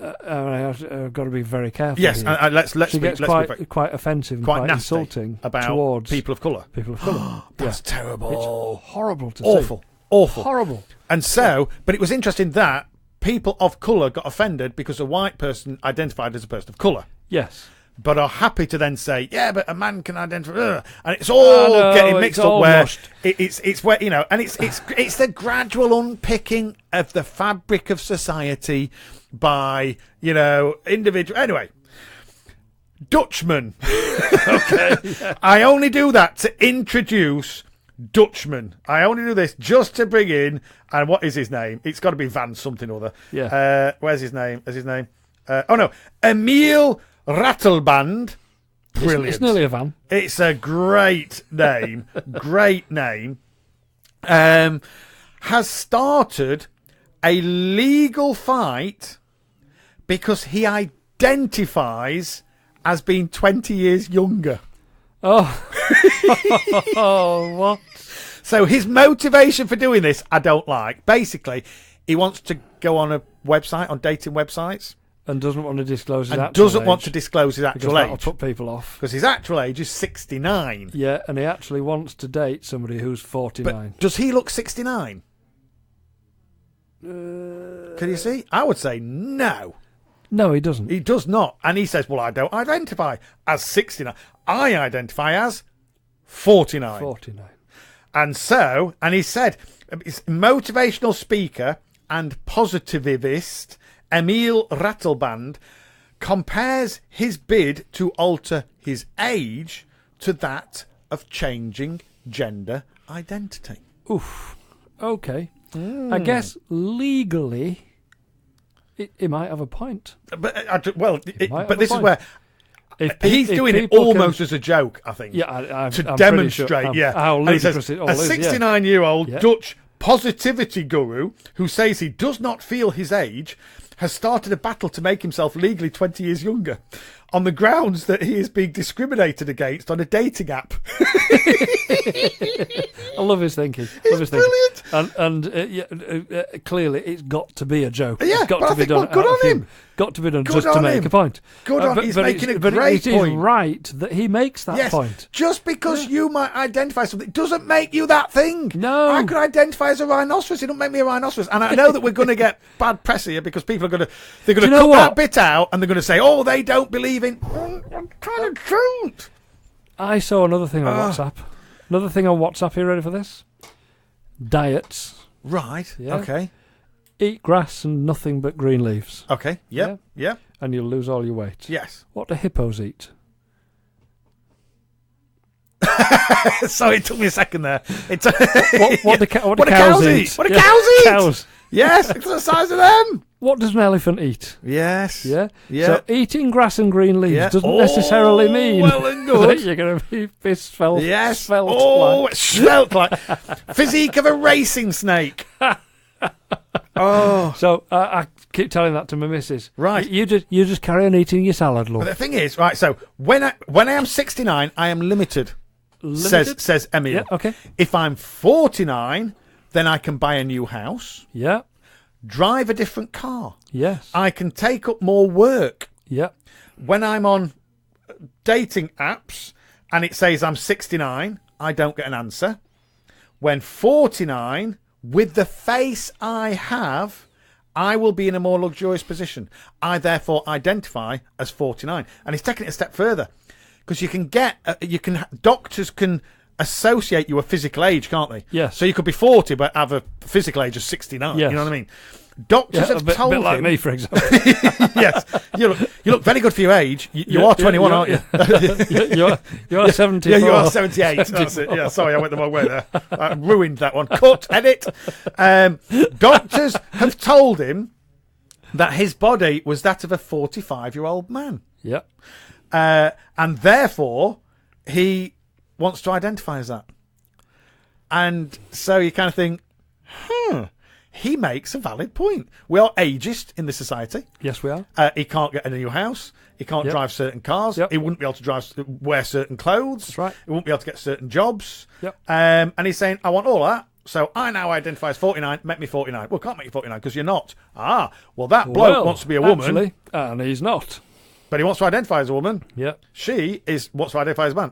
I've got to be very careful. Yes, here. and let's she gets quite offensive and quite insulting about towards people of colour. People of colour. That's terrible. It's horrible to see. Awful. Horrible. And so, but it was interesting that people of colour got offended because a white person identified as a person of colour. Yes. But are happy to then say, yeah, but a man can identify, and it's all getting mixed up. Where it's where and it's the gradual unpicking of the fabric of society by individual. Anyway, Dutchman. Okay, I only do that to introduce Dutchman. I only do this just to bring in, and what is his name? It's got to be Van something or other. Yeah. Where's his name? Emil Rattleband. Brilliant. It's nearly a van. It's a great name. Great name. Has started a legal fight because he identifies as being 20 years younger. Oh. Oh, what? So his motivation for doing this, I don't like. Basically, he wants to go on a website, on dating websites. And doesn't want to disclose his actual age. Want to disclose his actual age. That'll put people off. Because his actual age is 69. Yeah, and he actually wants to date somebody who's 49. But does he look 69? Can you see? I would say no. No, he doesn't. He does not. And he says, well, I don't identify as 69. I identify as 49. 49. And so, and he said, motivational speaker and positivist Emil Rattleband compares his bid to alter his age to that of changing gender identity. Oof. Okay. I guess legally it might have a point. But this is where he's doing it people almost as a joke, I think. Yeah, to demonstrate. How ludicrous it all a is. 69-year-old Dutch positivity guru who says he does not feel his age has started a battle to make himself legally 20 years younger on the grounds that he is being discriminated against on a dating app. I love his thinking. It's brilliant. And clearly it's got to be a joke. Yeah, it's got to be done. Good on him. Got to be done just to make a point. Good on him. He's making a great point. It is right that he makes that point. Just because you might identify something doesn't make you that thing. No. I could identify as a rhinoceros. It don't make me a rhinoceros. And I know that we're going to get bad press here because people are going to cut that bit out and they're going to say, oh, they don't believe in. I'm trying to shoot. I saw another thing on WhatsApp. Another thing on WhatsApp. Are you ready for this? Diets. Right. Yeah. Okay. Eat grass and nothing but green leaves. Okay. Yep. Yeah. Yep. And you'll lose all your weight. Yes. What do hippos eat? Sorry, it took me a second there. What do cows eat? What do cows eat? Cows. Yes, it's the size of them. What does an elephant eat? Yes. Yeah. Yeah. So eating grass and green leaves doesn't necessarily mean well and good. that you're going to be svelte. Yes. Svelte svelte like physique of a racing snake. Oh. So I keep telling that to my missus. Right. You just carry on eating your salad, love. But the thing is, right, so when I am 69, I am limited? Says Emil. Yeah, okay. If I'm 49, then I can buy a new house. Yeah. Drive a different car. Yes. I can take up more work. Yeah. When I'm on dating apps and it says I'm 69, I don't get an answer. When 49, with the face I have, I will be in a more luxurious position. I therefore identify as 49. And he's taking it a step further. Because doctors can associate you a physical age, can't they? Yes. So you could be 40 but have a physical age of 69. Yes. You know what I mean? Doctors have told him. A bit like me, for example. Yes. You look very good for your age. You are 21, aren't you? You are 74. Yeah, you are 78. That's it. Yeah, sorry, I went the wrong way there. I ruined that one. Cut, edit. Doctors have told him that his body was that of a 45-year-old man. Yep. And therefore, he wants to identify as that. And so you kind of think, he makes a valid point. We are ageist in this society. Yes, we are. He can't get a new house. He can't drive certain cars. Yep. He wouldn't be able to wear certain clothes. That's right. He wouldn't be able to get certain jobs. Yep. And he's saying, I want all that. So I now identify as 49. Make me 49. Well, can't make you 49 because you're not. Well, that bloke wants to be a woman. Actually, and he's not. But he wants to identify as a woman. Yeah. She wants to identify as a man.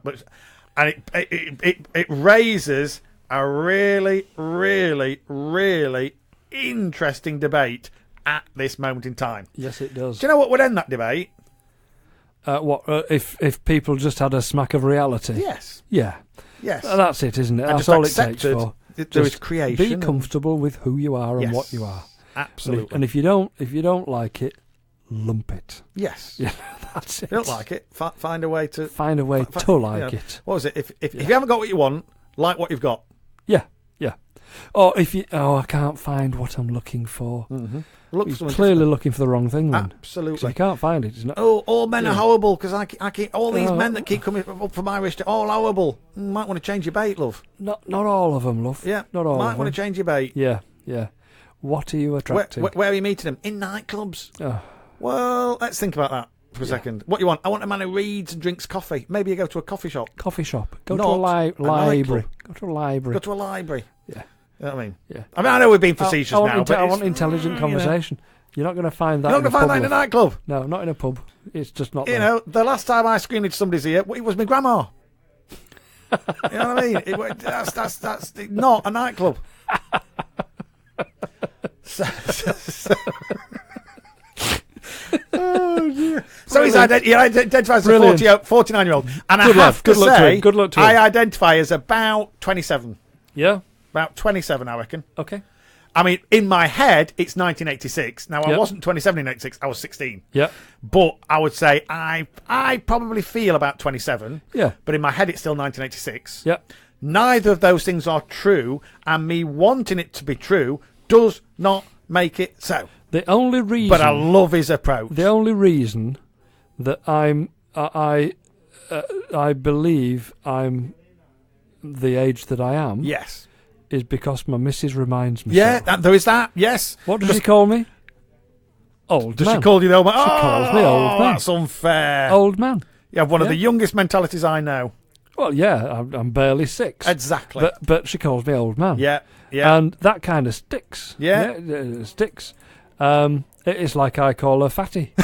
And it raises a really, really, really interesting debate at this moment in time. Yes, it does. Do you know what would end that debate? If people just had a smack of reality? Yes. Yeah. Yes. That's it, isn't it? And That's all it takes for. There is creation. Be comfortable with who you are and what you are. Absolutely. And if you don't like it, lump it. Yes. Yeah, that's it. If you don't like it, find a way to like it. What was it? If you haven't got what you want, like what you've got. Yeah. Yeah. Or if you I can't find what I'm looking for. Mm-hmm. You're clearly looking for the wrong thing then. Absolutely. So if you can't find it, it's not. All men are horrible because I keep all these men that keep coming up from Irish to all horrible. Might want to change your bait, love. Not all of them, love. Yeah. Not all of them. Might want to change your bait. Yeah. Yeah. What are you attracting? Where are you meeting them? In nightclubs. Oh. Well, let's think about that for a second. What you want? I want a man who reads and drinks coffee. Maybe you go to a coffee shop. Go to a library. Go to a library. Go to a library. Yeah. You know what I mean? Yeah. I mean, I know we're being facetious now, but I want intelligent conversation. You're not going to find that. You're not going to find that in a nightclub. No, not in a pub. It's just not. You know, the last time I screamed into somebody's ear, it was my grandma. You know what I mean? That's not a nightclub. Oh, dear. So he identifies as a 49-year-old. And I have to say, good luck to I identify as about 27. Yeah? About 27, I reckon. Okay. I mean, in my head, it's 1986. Now, I wasn't 27 in 86. I was 16. Yeah. But I would say I probably feel about 27. Yeah. But in my head, it's still 1986. Yeah. Neither of those things are true, and me wanting it to be true does not make it so. The only reason... But I love his approach. The only reason that I believe I'm the age that I am... Yes. ...is because my missus reminds me Yeah, so. there is that, yes. What does she call me? Old does man. She call you the old man? She calls me old man. That's unfair. Old man. You have one of the youngest mentalities I know. Well, yeah, I'm barely 6. Exactly. But she calls me old man. Yeah, yeah. And that kind of sticks. Yeah. It sticks. It's like I call her fatty.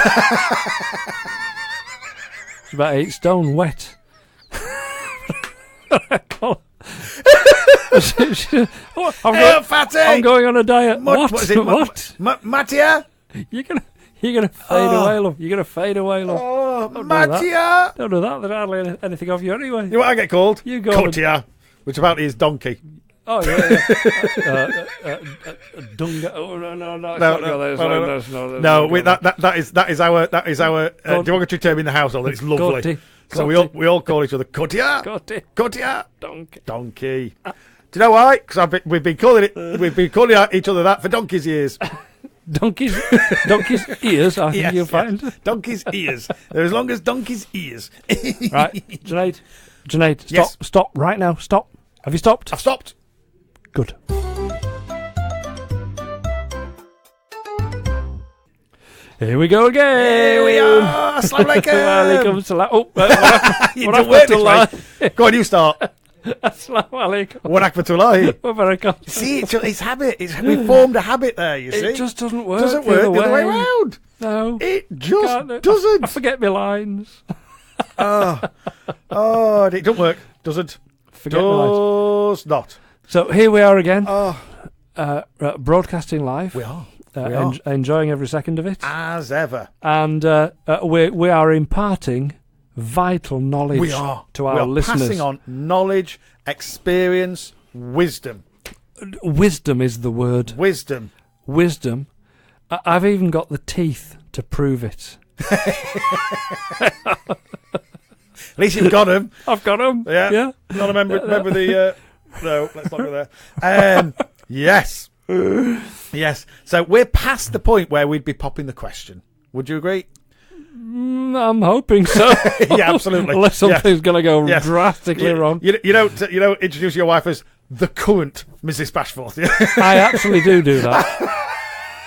She's about 8 stone wet. I call fatty! I'm going on a diet. What is it? What? Mattia? You're gonna fade away, love. You're gonna fade away, love. Oh, Mattia! Don't do that. There's hardly anything of you anyway. You know what I get called? You go. Cotia, which apparently is donkey. Oh yeah. Dunga. Oh no. That is our derogatory term in the household. It's lovely. Gotti. So we all call each other Cotia. Cotia. Donkey. Do you know why? Because we've been calling each other that for donkey's years. Donkey's ears, I think you'll find. Donkey's ears. They're as long as donkey's ears. Right, Junaid, stop right now. Stop. Have you stopped? I've stopped. Good. Here we go again. Here we are. Assalamu alaikum. Walaikum salam. Oh, You don't work this way. Go on, you start. Assalamu alaikum. Wa rahmatullahi. Wa barakatuh. See, it's habit. We formed a habit there, you see. It just doesn't work. Doesn't work the other way around. No. It just doesn't. I forget my lines. Oh, it doesn't work. Doesn't. Forget my lines. Does not. So here we are again. Oh, Broadcasting live. we are. Enjoying every second of it. As ever. And we are imparting vital knowledge to our listeners. Passing on knowledge, experience, wisdom. Wisdom is the word. Wisdom. I've even got the teeth to prove it. At least you've got them. I've got them. Yeah. Not a member the... no, let's not go there. Yes. Yes. So we're past the point where we'd be popping the question. Would you agree? I'm hoping so. Yeah, absolutely. Unless something's going to go Yes. drastically wrong. You don't introduce your wife as the current Mrs. Bashforth. I actually do that.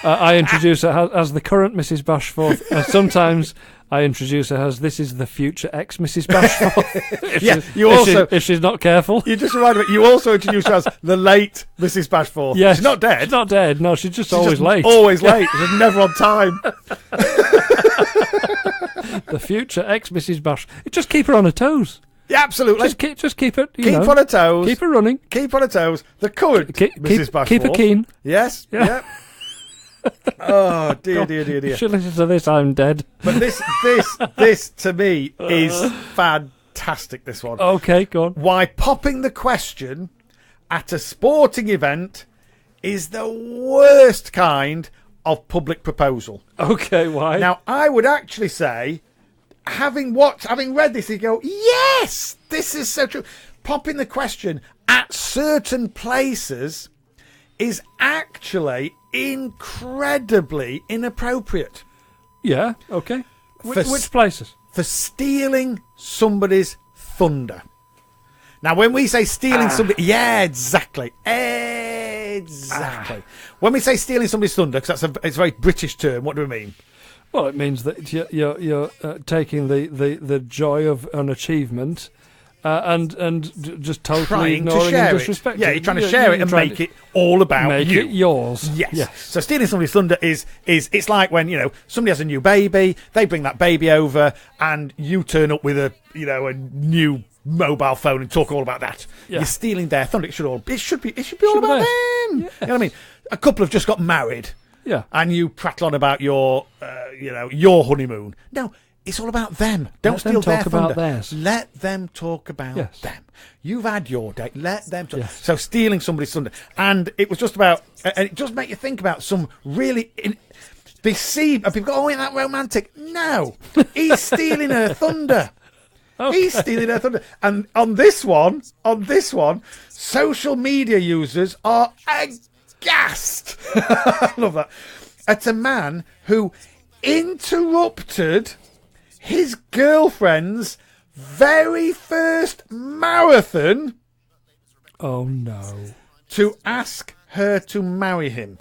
I introduce her as the current Mrs. Bashforth. Sometimes I introduce her as this is the future ex-Mrs. Bashforth. If she's not careful. You just reminded me, you also introduced her as the late Mrs. Bashforth. Yes. She's not dead. She's not dead. No, she's just always late. Always late. She's never on time. The future ex-Mrs. Bash. Just keep her on her toes. Yeah, absolutely. Just keep it. Keep on her toes. Keep her running. Keep on her toes. The current Mrs. Bashforth. Keep her keen. Yes. Yeah. Oh dear. You should listen to this. I'm dead. But this to me is fantastic. This one. Okay, go on. Why popping the question at a sporting event is the worst kind of public proposal. Okay, why? Now, I would actually say, having read this, you go, yes, this is so true. Popping the question at certain places is actually incredibly inappropriate. Yeah, okay. Which places? For stealing somebody's thunder. Now, when we say stealing somebody... Yeah, exactly. When we say stealing somebody's thunder, because it's a very British term, what do we mean? Well, it means that you're taking the joy of an achievement and just totally ignoring and disrespecting. Yeah, you're trying to share it and make it all about you. Make it yours. Yes. So stealing somebody's thunder is it's like when, somebody has a new baby, they bring that baby over, and you turn up with a new mobile phone and talk all about that. Yeah. You're stealing their thunder. It should be all about them. Yes. You know what I mean? A couple have just got married. Yeah. And you prattle on about your honeymoon. No, it's all about them. Don't steal their thunder. Theirs. Let them talk about them. You've had your day. Let them talk. Yes. So stealing somebody's thunder. And it was just about, and it just make you think about some really deceived. People go, isn't that romantic? No, he's stealing her thunder. Okay. He's stealing her thunder. And on this one, social media users are aghast. I love that. At a man who interrupted his girlfriend's very first marathon. Oh no. To ask her to marry him.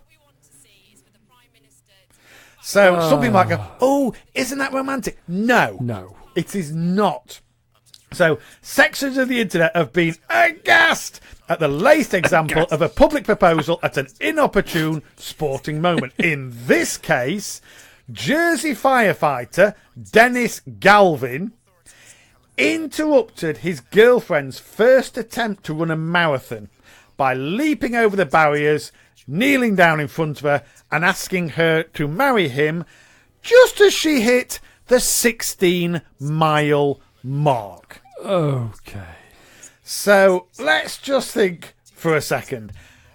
So something like, isn't that romantic? No. It is not. So sections of the internet have been aghast at the latest example of a public proposal at an inopportune sporting moment. In this case, Jersey firefighter Dennis Galvin interrupted his girlfriend's first attempt to run a marathon by leaping over the barriers, kneeling down in front of her and asking her to marry him just as she hit the 16-mile mark. Okay. So let's just think for a second.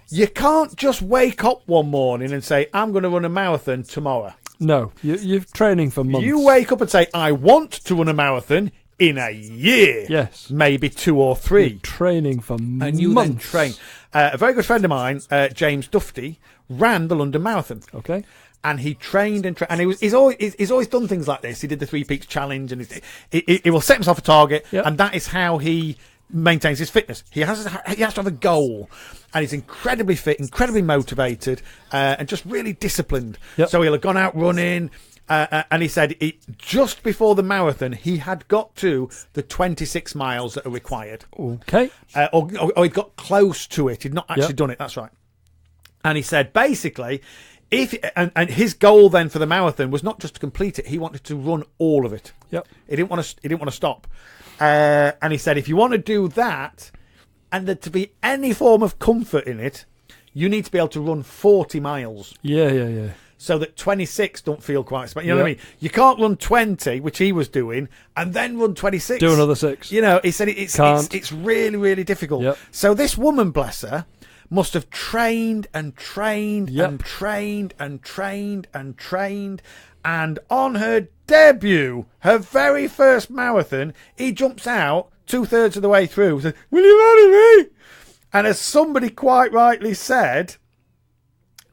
You can't just wake up one morning and say, I'm going to run a marathon tomorrow. No, you're training for months. You wake up and say, I want to run a marathon in a year. Yes. Maybe 2 or 3. You're training for months. And you then train. A very good friend of mine, James Dufty, ran the London Marathon. Okay. And he trained and he's always done things like this. He did the 3 Peaks Challenge, and he will set himself a target, and that is how he maintains his fitness. He has to have a goal, and he's incredibly fit, incredibly motivated, and just really disciplined. Yep. So he'll have gone out running, And he said just before the marathon, he had got to the 26 miles that are required. Okay. Or he'd got close to it. He'd not actually done it. That's right. And he said, basically, and his goal then for the marathon was not just to complete it. He wanted to run all of it. Yep. He didn't want to stop. And he said, if you want to do that, and there to be any form of comfort in it, you need to be able to run 40 miles. Yeah. So that 26 don't feel quite special. You know what I mean? You can't run 20, which he was doing, and then run 26. Do another 6. You know, he said it's really, really difficult. Yep. So this woman, bless her, must have trained and trained and trained and trained and trained. And on her debut, her very first marathon, he jumps out 2/3 of the way through and says, "Will you marry me?" And as somebody quite rightly said,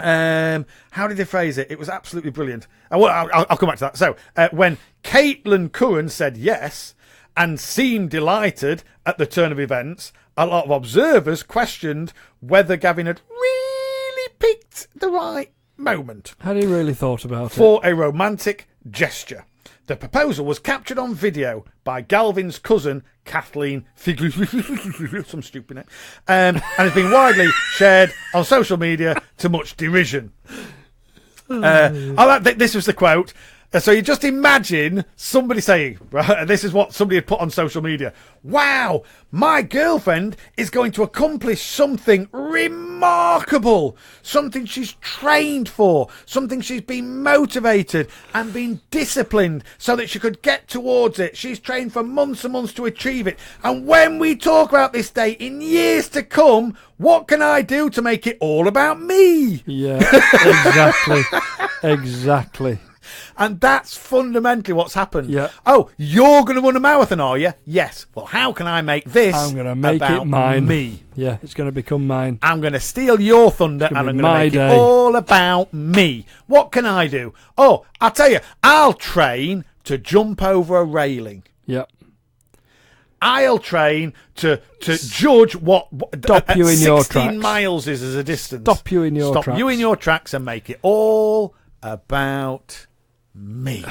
how did they phrase it? It was absolutely brilliant. I'll come back to that. So when Caitlin Curran said yes and seemed delighted at the turn of events, a lot of observers questioned whether Gavin had really picked the right moment. Had he really thought about for a romantic gesture? The proposal was captured on video by Galvin's cousin, Kathleen Figley, some stupid name, and has been widely shared on social media to much derision. This was the quote. So you just imagine somebody saying, right, and this is what somebody had put on social media, "Wow, my girlfriend is going to accomplish something remarkable, something she's trained for, something she's been motivated and been disciplined so that she could get towards it. She's trained for months and months to achieve it. And when we talk about this day in years to come, what can I do to make it all about me?" Yeah, exactly. Exactly. And that's fundamentally what's happened. Yeah. Oh, you're going to run a marathon, are you? Yes. Well, how can I make this I'm going to make about it mine. Me? Yeah, it's going to become mine. I'm going to steal your thunder and I'm going to make it all about me. What can I do? Oh, I'll tell you, I'll train to jump over a railing. Yep. I'll train to judge what Stop you in your 16 tracks. miles is as a distance. Stop you in your tracks. Stop you in your tracks and make it all about me.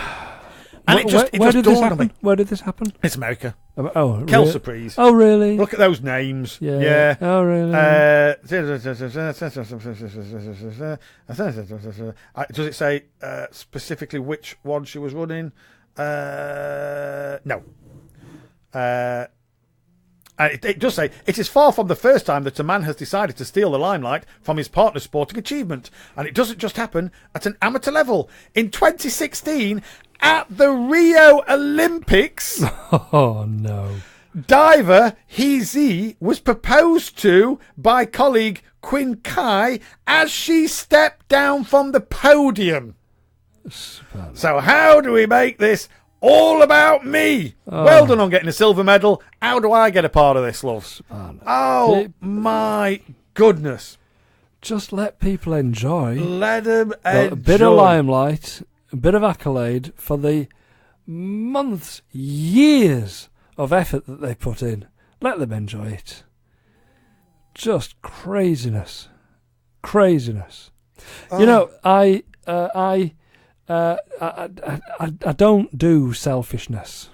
And where did this happen? Where did this happen? It's America. Oh, Kelsurprise. Oh, really? Look at those names. Yeah. Oh, really? Does it say specifically which one she was running? No. It does say, "It is far from the first time that a man has decided to steal the limelight from his partner's sporting achievement. And it doesn't just happen at an amateur level. In 2016, at the Rio Olympics..." Oh, no. "Diver Hezi was proposed to by colleague Quinn Kai as she stepped down from the podium." So how do we make this all about me? Well done on getting a silver medal. How do I get a part of this, love? Oh, my goodness. Just let people enjoy. Let them enjoy. A bit of limelight, a bit of accolade for the months, years of effort that they put in. Let them enjoy it. Just craziness. Craziness. You know, I don't do selfishness.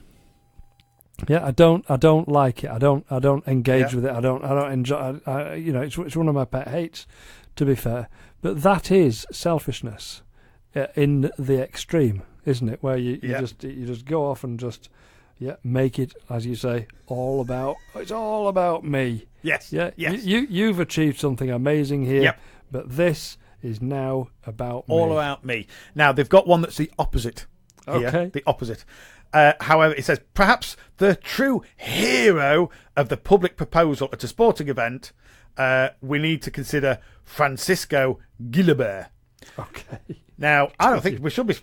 Yeah, I don't like it. I don't engage with it. I don't enjoy. It's one of my pet hates, to be fair. But that is selfishness in the extreme, isn't it? Where you just go off and just make it, as you say, it's all about me. Yes. Yeah. Yes. You've achieved something amazing here. Yep. But this is now about all me. about me. Now they've got one that's the opposite. Okay. Here, the opposite. However, it says perhaps the true hero of the public proposal at a sporting event. We need to consider Francisco Gilabert. Okay. Now, I don't think we should be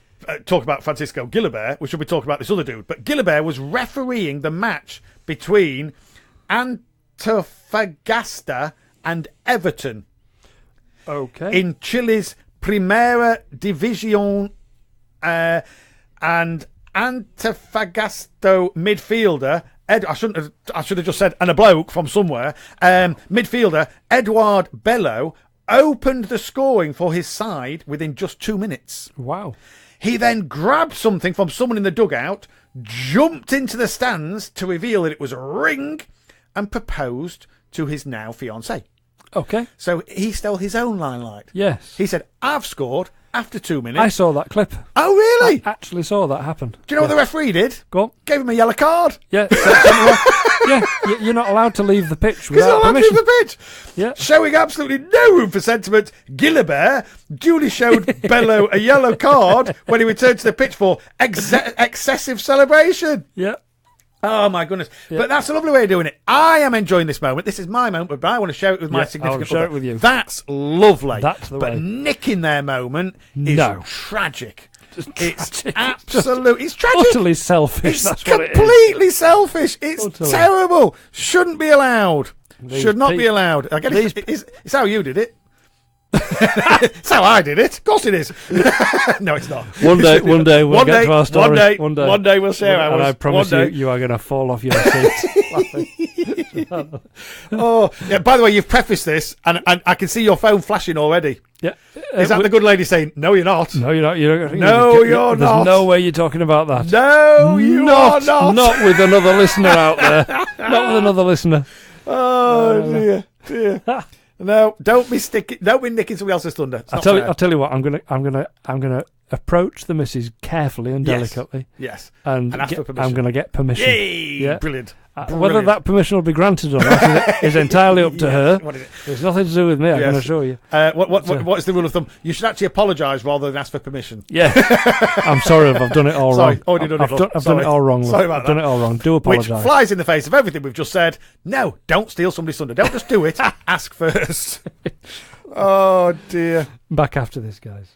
talking about Francisco Gilabert. We should be talking about this other dude. But Gilabert was refereeing the match between Antofagasta and Everton. Okay. In Chile's Primera División, and Antofagasta midfielder I should have just said, and a bloke from somewhere. Midfielder Eduard Bello opened the scoring for his side within just 2 minutes. Wow. He then grabbed something from someone in the dugout, jumped into the stands to reveal that it was a ring, and proposed to his now fiancée. Okay. So he stole his own limelight. Yes. He said, I've scored after 2 minutes. I saw that clip. Oh, really? I actually saw that happen. Do you know what the referee did? Go on. Gave him a yellow card. Yeah. Yeah. You're not allowed to leave the pitch without He's not allowed permission. to leave the pitch. Yeah. Showing absolutely no room for sentiment, Gillibert duly showed Bello a yellow card when he returned to the pitch for excessive celebration. Yeah. Oh, my goodness. Yeah. But that's a lovely way of doing it. I am enjoying this moment. This is my moment, but I want to share it with my significant I want to share other. it with you. That's lovely. That's the but way. nicking their moment is tragic. It's tragic. absolute. It's tragic. Totally selfish. It's That's what it is. completely selfish. It's Totally. terrible. Shouldn't be allowed. These Should not be people- allowed. I get it's how you did it. It's how I did it. Of course it is. No, it's not. One day we'll get to our story. One day we'll share ours. And I promise you are going to fall off your seat. Oh, yeah. By the way, you've prefaced this, and I can see your phone flashing already. Yeah. Is that the good lady saying, "No, you're not"? No, you're not. You're not. There's no way you're talking about that. No, you are not. Not with another listener out there. Not with another listener. Oh dear. No, don't be nicking somebody else's thunder. I'll tell you what. I'm gonna approach the missus carefully and delicately. Yes. And ask for permission. I'm gonna get permission. Yay! Yeah. Brilliant. Whether that permission will be granted or not is entirely up to her. What is it? There's nothing to do with me. I can assure you. What is the rule of thumb? You should actually apologise rather than ask for permission. Yeah. I'm sorry if I've done it all wrong. Already done it. I've done it all wrong. Sorry about I've done it all wrong. Do Which apologise. flies in the face of everything we've just said. No, don't steal somebody's thunder. Don't just do it. Ask first. Oh dear. Back after this, guys.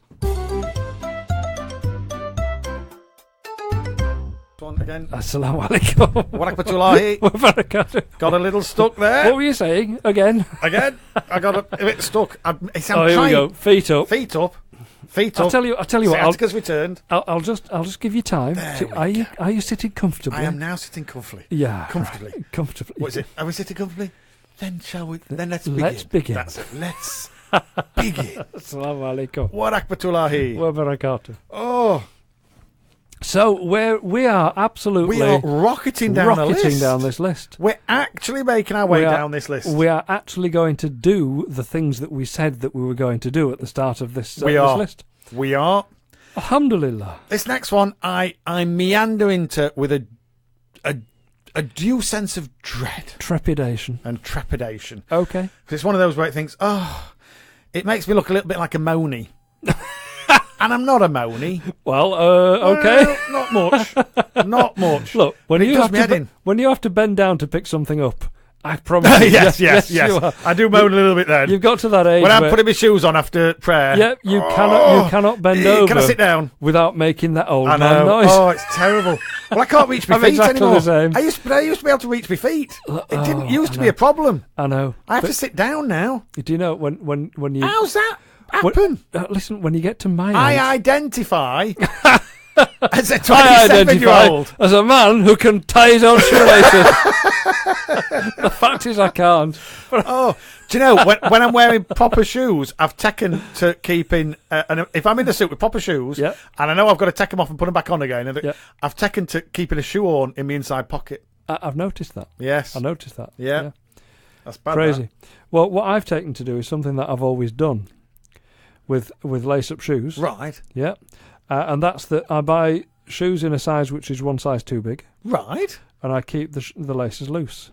One again. Assalamu alaikum. Wa rahmatullahi. Wa barakatuh. Got a little stuck there. What were you saying again? Again, I got a bit stuck. Here we go. Feet up. Feet up. I'll tell you what. Sciatica's returned. I'll just give you time. Are you sitting comfortably? I am now sitting comfortably. Yeah, comfortably. Right. Comfortably. What is it? Are we sitting comfortably? Then shall we? Then let's begin. Let's begin. That's it. Let's begin. Assalamu alaikum. Wa rahmatullahi. Wa barakatuh. Oh. So we are absolutely rocketing down this list. We're actually making our way down this list. We are actually going to do the things that we said that we were going to do at the start of this list. We are. Alhamdulillah. This next one, I meander into with a due sense of dread, trepidation. Okay, because it's one of those where it thinks, it makes me look a little bit like a moany. And I'm not a moany. Well, okay. Well, not much. Look, when you have to bend down to pick something up, I promise you. yes. You are. I do moan a little bit then. You've got to that age when I'm putting my shoes on after prayer. Yeah, you cannot bend over. Can I sit down without making that old man noise? noise? Oh, it's terrible. Well, I can't reach my feet exactly anymore. The same. I used to be able to reach my feet. It didn't used to be a problem. I know. I have to sit down now. Do you know when you? How's that happen? Listen, when you get to my age, I identify as a 27-year-old. As a man who can tie his own shoelaces. The fact is, I can't. Oh, do you know when I'm wearing proper shoes, I've taken to keeping. And if I'm in the suit with proper shoes, and I know I've got to take them off and put them back on again, I've taken to keeping a shoehorn in my inside pocket. I've noticed that. Yes, I noticed that. Yeah. That's bad. Crazy. That. Well, what I've taken to do is something that I've always done with lace-up shoes. Right. Yeah. And that's that I buy shoes in a size which is one size too big. Right. And I keep the laces loose.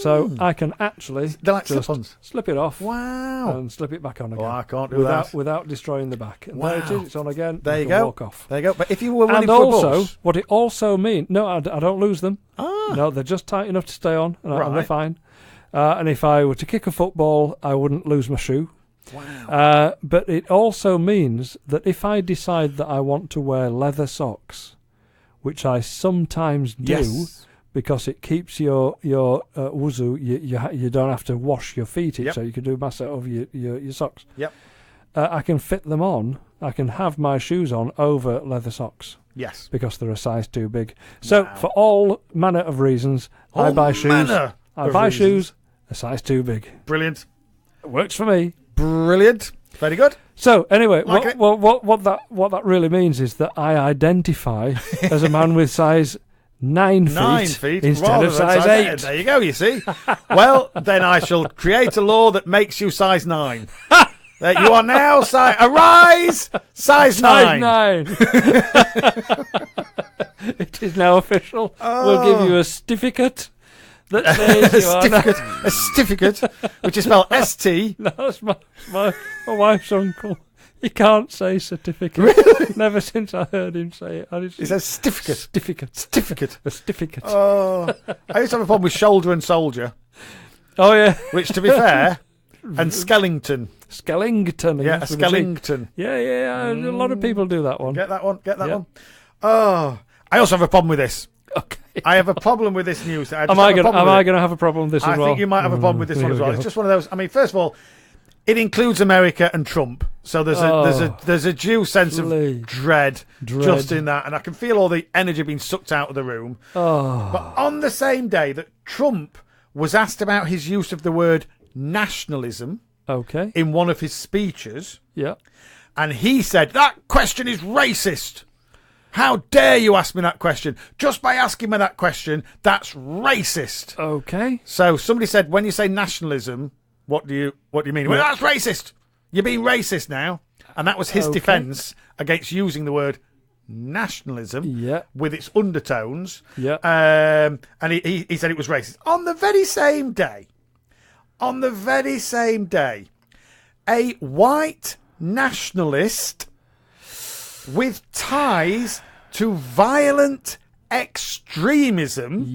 So I can actually just slip it off. Wow. And slip it back on again. Oh, I can't do that. Without destroying the back. And wow. there it is. It's on again. There you go. Walk off. There you go. But if you were running for a bus... what it also means... No, I don't lose them. Ah. No, they're just tight enough to stay on. And they're fine. And if I were to kick a football, I wouldn't lose my shoe. Wow. But it also means that if I decide that I want to wear leather socks, which I sometimes do, because it keeps your wuzu, you don't have to wash your feet, so you can do massa over your socks. Yep. I can fit them on. I can have my shoes on over leather socks. Yes. Because they're a size too big. So for all manner of reasons, I buy shoes. Shoes a size too big. Brilliant. It works for me. Brilliant. Very good. So anyway, Like what that really means is that I identify as a man with size 9 feet, 9 feet instead rather of than size 8. There you go, you see. Well, then I shall create a law that makes you size 9. That you are now arise, size 9. 9. It is now official. We'll give you a certificate that says you are now... A certificate, which is spelled ST. No, that's my wife's uncle. He can't say certificate. Really? Never since I heard him say it. He says certificate. Certificate. A certificate. Oh, I used to have a problem with shoulder and soldier. Oh, yeah. Which, to be fair, and Skellington. Skellington. Yeah, a Skellington. Yeah. A lot of people do that one. Get that one. one. Oh, I also have a problem with this. Okay. I have a problem with this news. Am I going to have a problem with this as well? I think you might have a problem with this one as well. It's just one of those. I mean, first of all, it includes America and Trump, so there's a due sense of dread just in that, and I can feel all the energy being sucked out of the room. But on the same day that Trump was asked about his use of the word nationalism, in one of his speeches, and he said that question is racist. How dare you ask me that question? Just by asking me that question, that's racist. Okay. So somebody said, when you say nationalism, what do you mean? Well, that's racist. You're being racist now. And that was his defence against using the word nationalism with its undertones. And he said it was racist. On the very same day, a white nationalist with ties to violent extremism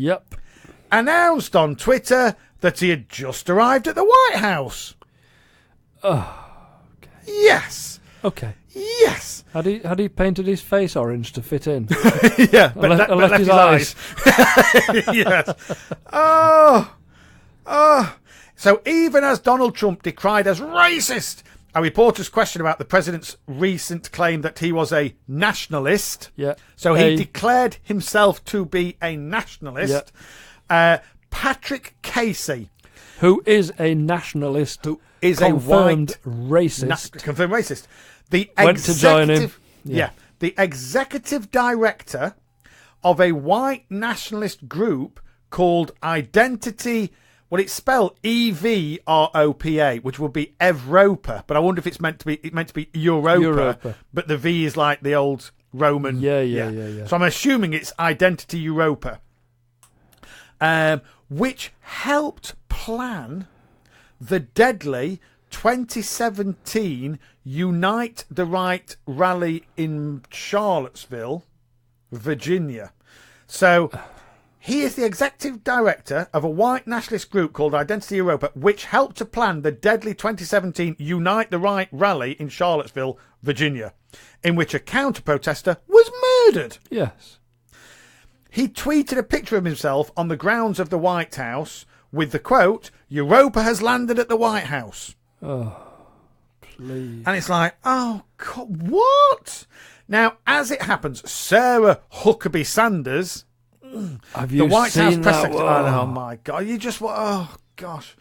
announced on Twitter that he had just arrived at the White House. Yes. Okay. Yes. Had he painted his face orange to fit in? Yeah, but left his eyes. Yes. So even as Donald Trump decried as racist a reporter's question about the president's recent claim that he was a nationalist. So he declared himself to be a nationalist. Patrick Casey, who is a nationalist, who is confirmed racist, confirmed racist, went to join him. The executive director of a white nationalist group called Identity. Well, it's spelled Evropa, which would be Evropa, but I wonder if it's meant to be Europa. But the V is like the old Roman. Yeah. So I'm assuming it's Identity Europa, which helped plan the deadly 2017 Unite the Right rally in Charlottesville, Virginia. So he is the executive director of a white nationalist group called Identity Europa, which helped to plan the deadly 2017 Unite the Right rally in Charlottesville, Virginia, in which a counter-protester was murdered. Yes. He tweeted a picture of himself on the grounds of the White House with the quote, "Europa has landed at the White House." Oh, please. And it's like, oh, God, what? Now, as it happens, Sarah Huckabee Sanders, the White House press secretary. Oh my God! Oh gosh!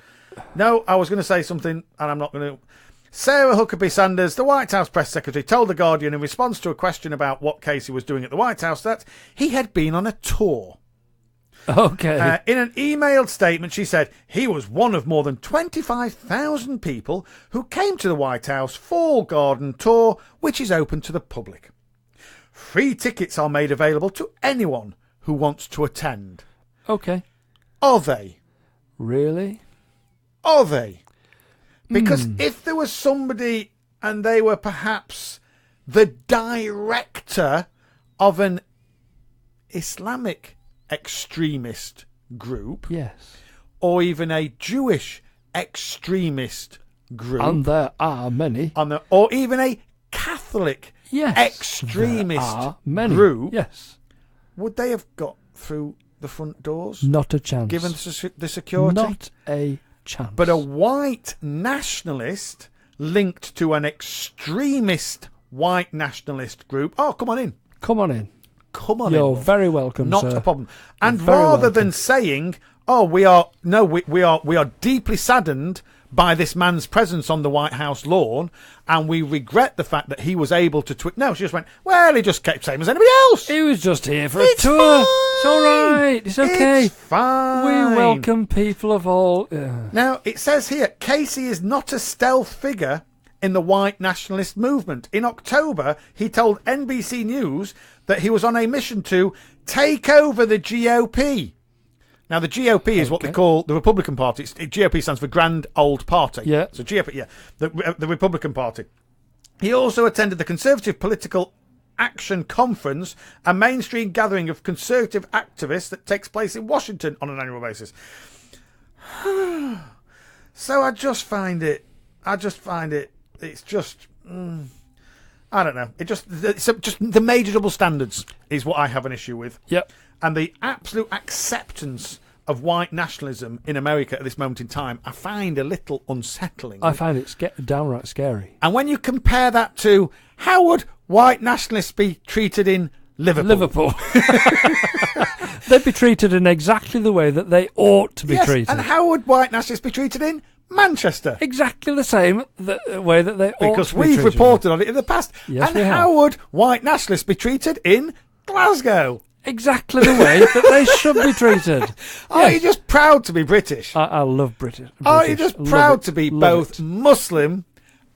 No, I was going to say something, and I'm not going to. Sarah Huckabee Sanders, the White House press secretary, told The Guardian in response to a question about what Casey was doing at the White House that he had been on a tour. Okay. In an emailed statement, she said he was one of more than 25,000 people who came to the White House Fall Garden tour, which is open to the public. Free tickets are made available to anyone who wants to attend. Okay. Are they? Really? Are they? Because if there was somebody and they were perhaps the director of an Islamic extremist group, yes, or even a Jewish extremist group, and there are many, or even a Catholic extremist group, yes, would they have got through the front doors? Not a chance. Given the security? Not a chance. But a white nationalist linked to an extremist white nationalist group. Oh, come on in. Come on in. Come on You're in. You're very welcome, Not sir. a problem. And rather than saying, oh, we are deeply saddened by this man's presence on the White House lawn, and we regret the fact that he was able to tweet. No, she just went, well, he just kept same as anybody else. He was just here for It's a tour. fine. It's all right. It's okay. It's fine. We welcome people of all... Now, it says here, Casey is not a stealth figure in the white nationalist movement. In October, he told NBC News that he was on a mission to take over the GOP. Now, the GOP is what they call the Republican Party. GOP stands for Grand Old Party. Yeah. So GOP, yeah, the Republican Party. He also attended the Conservative Political Action Conference, a mainstream gathering of conservative activists that takes place in Washington on an annual basis. So I just find it, it's just, I don't know. It's just the major double standards is what I have an issue with. Yep. And the absolute acceptance of white nationalism in America at this moment in time, I find a little unsettling. I find it downright scary. And when you compare that to how would white nationalists be treated in Liverpool? They'd be treated in exactly the way that they ought to be treated. And how would white nationalists be treated in Manchester? Exactly the same way that they ought to be treated. Because we've reported on it in the past. Yes, and we have. how would white nationalists be treated in Glasgow? Exactly the way that they should be treated. Are you just proud to be British? I love British. Are you just proud to be both Muslim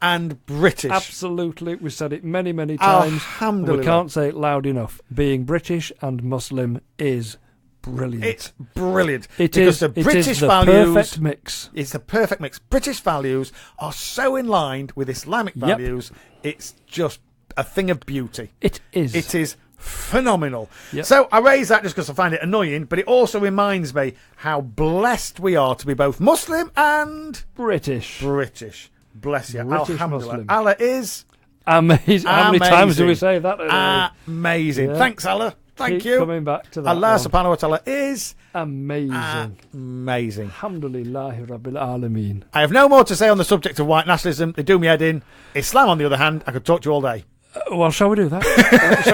and British? Absolutely. We said it many, many times. Alhamdulillah. We can't say it loud enough. Being British and Muslim is brilliant. It's brilliant. It because is the British it is the values, perfect mix. It's the perfect mix. British values are so in line with Islamic values. It's just a thing of beauty. It is. It is phenomenal. Yep. So I raise that just because I find it annoying, but it also reminds me how blessed we are to be both Muslim and British. Bless you. British Alhamdulillah. Muslim. Allah is amazing. How many times do we say that? Amazing. Yeah. Thanks, Allah. Thank Keep you. Coming back to that. Allah one. subhanahu wa ta'ala is amazing. Amazing. Alhamdulillahi Rabbil Alameen. I have no more to say on the subject of white nationalism. They do me head in. Islam, on the other hand, I could talk to you all day. Well, shall we do that?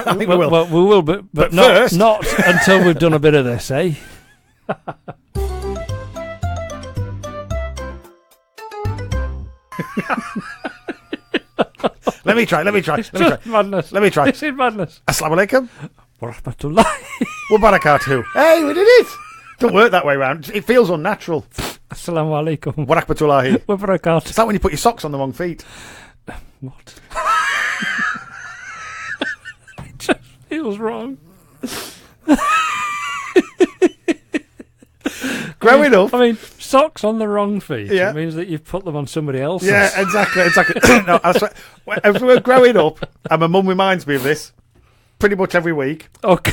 I think we will. Well, we will, but first... not until we've done a bit of this, eh? Let me try. Madness. Let me try. This is madness. Assalamu alaikum. Wa rahmatullahi. Wa barakatuh. Hey, we did it. Don't work that way round. It feels unnatural. Assalamu alaikum. Wa rahmatullahi. Wa barakatuh. It's like when you put your socks on the wrong feet. What? It just feels wrong. Growing up. I mean, socks on the wrong feet. Yeah. It means that you've put them on somebody else's. Yeah, exactly. No, I swear, as we were growing up, and my mum reminds me of this pretty much every week. Okay.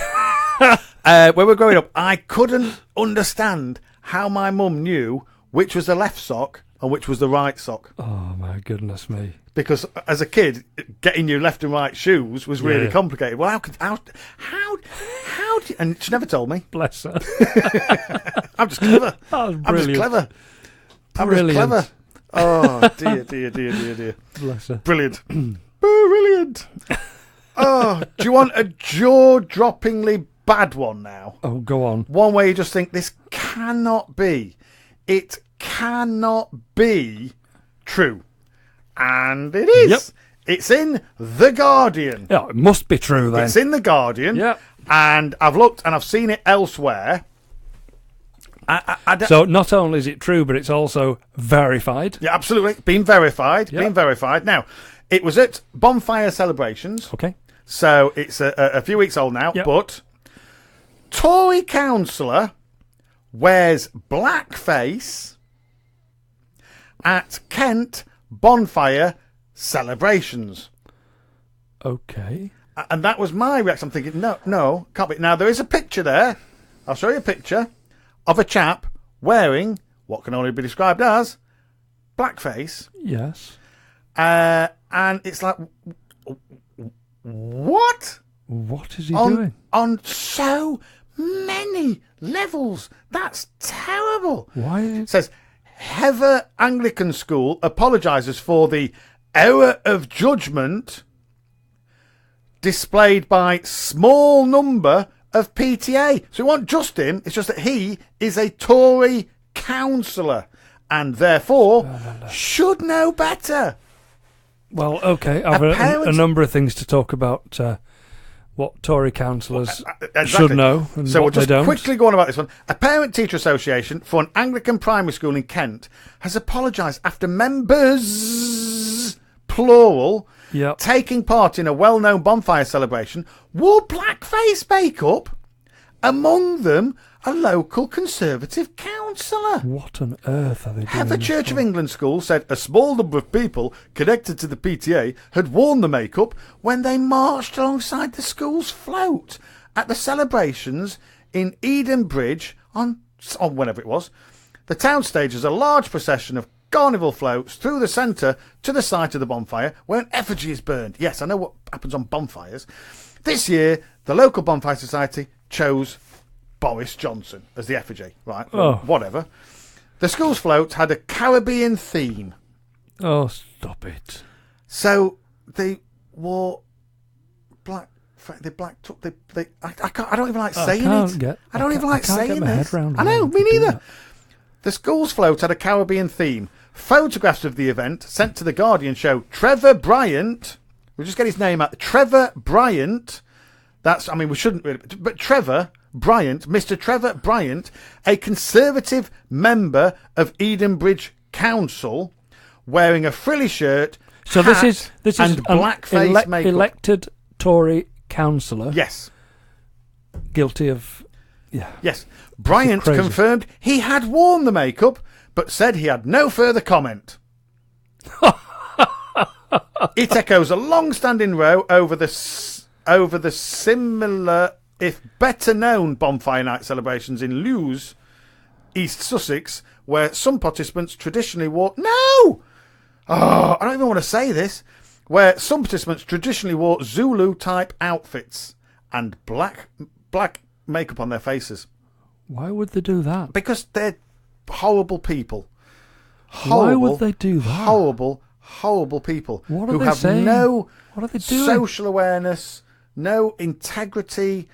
When we were growing up, I couldn't understand how my mum knew which was the left sock and which was the right sock. Oh, my goodness me. Because as a kid, getting your left and right shoes was really complicated. Well, how and she never told me. Bless her. I'm just clever. That was brilliant. I'm just clever. Brilliant. I'm just clever. Oh, dear. Bless her. Brilliant. Brilliant. Oh, do you want a jaw-droppingly bad one now? Oh, go on. One where you just think, this cannot be. It cannot be true. And it is. Yep. It's in The Guardian. Yeah, it must be true then. It's in The Guardian. Yeah. And I've looked and I've seen it elsewhere. So not only is it true, but it's also verified. Yeah, absolutely. Been verified. Yep. Been verified. Now, it was at Bonfire Celebrations. Okay. So it's a few weeks old now. Yep. But Tory councillor wears blackface at Kent Bonfire Celebrations. Okay. And that was my reaction. I'm thinking, no, can't be. Now, there is a picture there. I'll show you a picture of a chap wearing what can only be described as blackface. Yes. And it's like, what? What is he doing? On so many levels. That's terrible. Why? It says, Heather Anglican School apologises for the error of judgment displayed by small number of PTA. So we want just him. It's just that he is a Tory councillor. and therefore should know better. Well, okay, I've a number of things to talk about. What Tory councillors should know and so what we'll they don't. just quickly go on about this one. A parent-teacher association for an Anglican primary school in Kent has apologised after members, plural, taking part in a well-known bonfire celebration, wore blackface makeup, among them a local Conservative councillor. What on earth are they doing? The Church of England school said a small number of people connected to the PTA had worn the makeup when they marched alongside the school's float at the celebrations in Eden Bridge on whenever it was. The town stages a large procession of carnival floats through the centre to the site of the bonfire where an effigy is burned. Yes, I know what happens on bonfires. This year, the local bonfire society chose Boris Johnson as the effigy, right? Oh. Whatever. The school's float had a Caribbean theme. Oh, stop it! So they wore black. I don't even like saying it. I don't even like saying this. I know, me neither. The school's float had a Caribbean theme. Photographs of the event sent to the Guardian show Trevor Bryant. We'll just get his name out. Trevor Bryant. We shouldn't really, but Trevor Bryant, Mr. Trevor Bryant, a Conservative member of Eden Bridge Council, wearing a frilly shirt, so hat, this is and blackface makeup. Elected Tory councillor. Yes. Guilty of... Yeah. Yes. Bryant confirmed he had worn the makeup, but said he had no further comment. It echoes a long-standing row over the similar, if better known, bonfire night celebrations in Lewes, East Sussex, where some participants traditionally wore... No! Oh, I don't even want to say this. Where some participants traditionally wore Zulu-type outfits and black makeup on their faces. Why would they do that? Because they're horrible people. Why would they do that? Horrible people who have saying? no what are they doing? Social awareness, no integrity,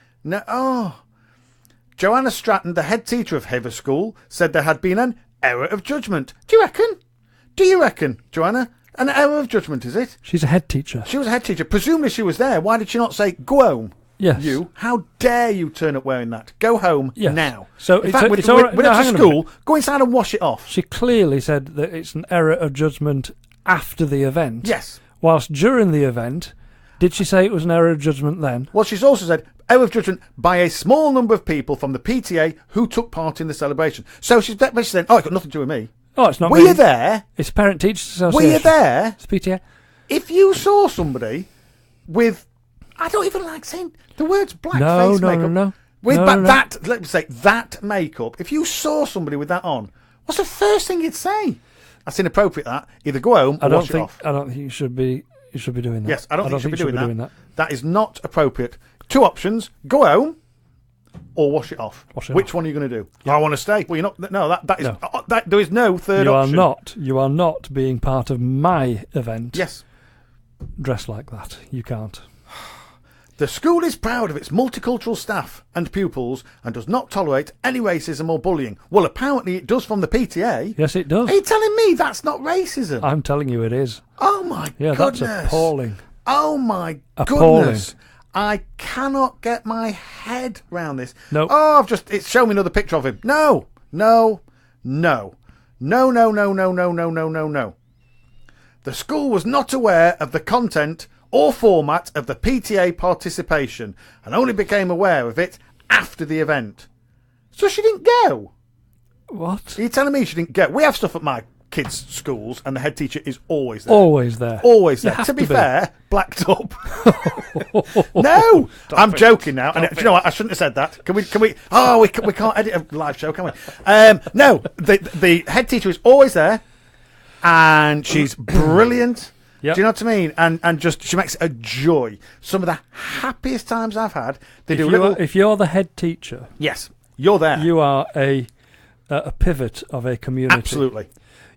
Joanna Stratton, the head teacher of Hever School, said there had been an error of judgment. Do you reckon, Joanna? An error of judgment, is it? She's a head teacher. She was a head teacher. Presumably she was there. Why did she not say, go home? Yes. You, how dare you turn up wearing that? Go home now. So in fact, it's all right. We're at school. Go inside and wash it off. She clearly said that it's an error of judgment after the event. Yes. Whilst during the event, did she say it was an error of judgment then? Well, she's also said error of judgment by a small number of people from the PTA who took part in the celebration. So she's saying, it's got nothing to do with me. Oh, it's not Were me. you there? It's Parent Teachers Association. Were you there? It's PTA. If you saw somebody with... I don't even like saying the words blackface makeup. No. Let's say that makeup. If you saw somebody with that on, what's the first thing you'd say? That's inappropriate. That either go home or wash it off. I don't think you should be doing that. Yes, I don't think you should be doing that. That is not appropriate. Two options: go home or wash it off. Which one are you going to do? Yeah. I want to stay. Well, you're not. No, that is no. There is no third option. You are not being part of my event. Yes. Dressed like that. You can't. The school is proud of its multicultural staff and pupils and does not tolerate any racism or bullying. Well, apparently it does from the PTA. Yes, it does. Are you telling me that's not racism? I'm telling you it is. Oh, my goodness. That's appalling. Oh, my goodness. I cannot get my head round this. No. Oh, it's shown me another picture of him. No. The school was not aware of the content or format of the PTA participation and only became aware of it after the event. So she didn't go? What? Are you telling me she didn't go? We have stuff at my kids' schools and the head teacher is always there. Always there. To be fair, blacked up. No! I'm joking now. And do you know what? I shouldn't have said that. Can we? Oh, we can't edit a live show, can we? No, the head teacher is always there and she's brilliant. Yep. Do you know what I mean? And just she makes it a joy. Some of the happiest times I've had. If you're the head teacher, yes, you're there. You are a pivot of a community. Absolutely.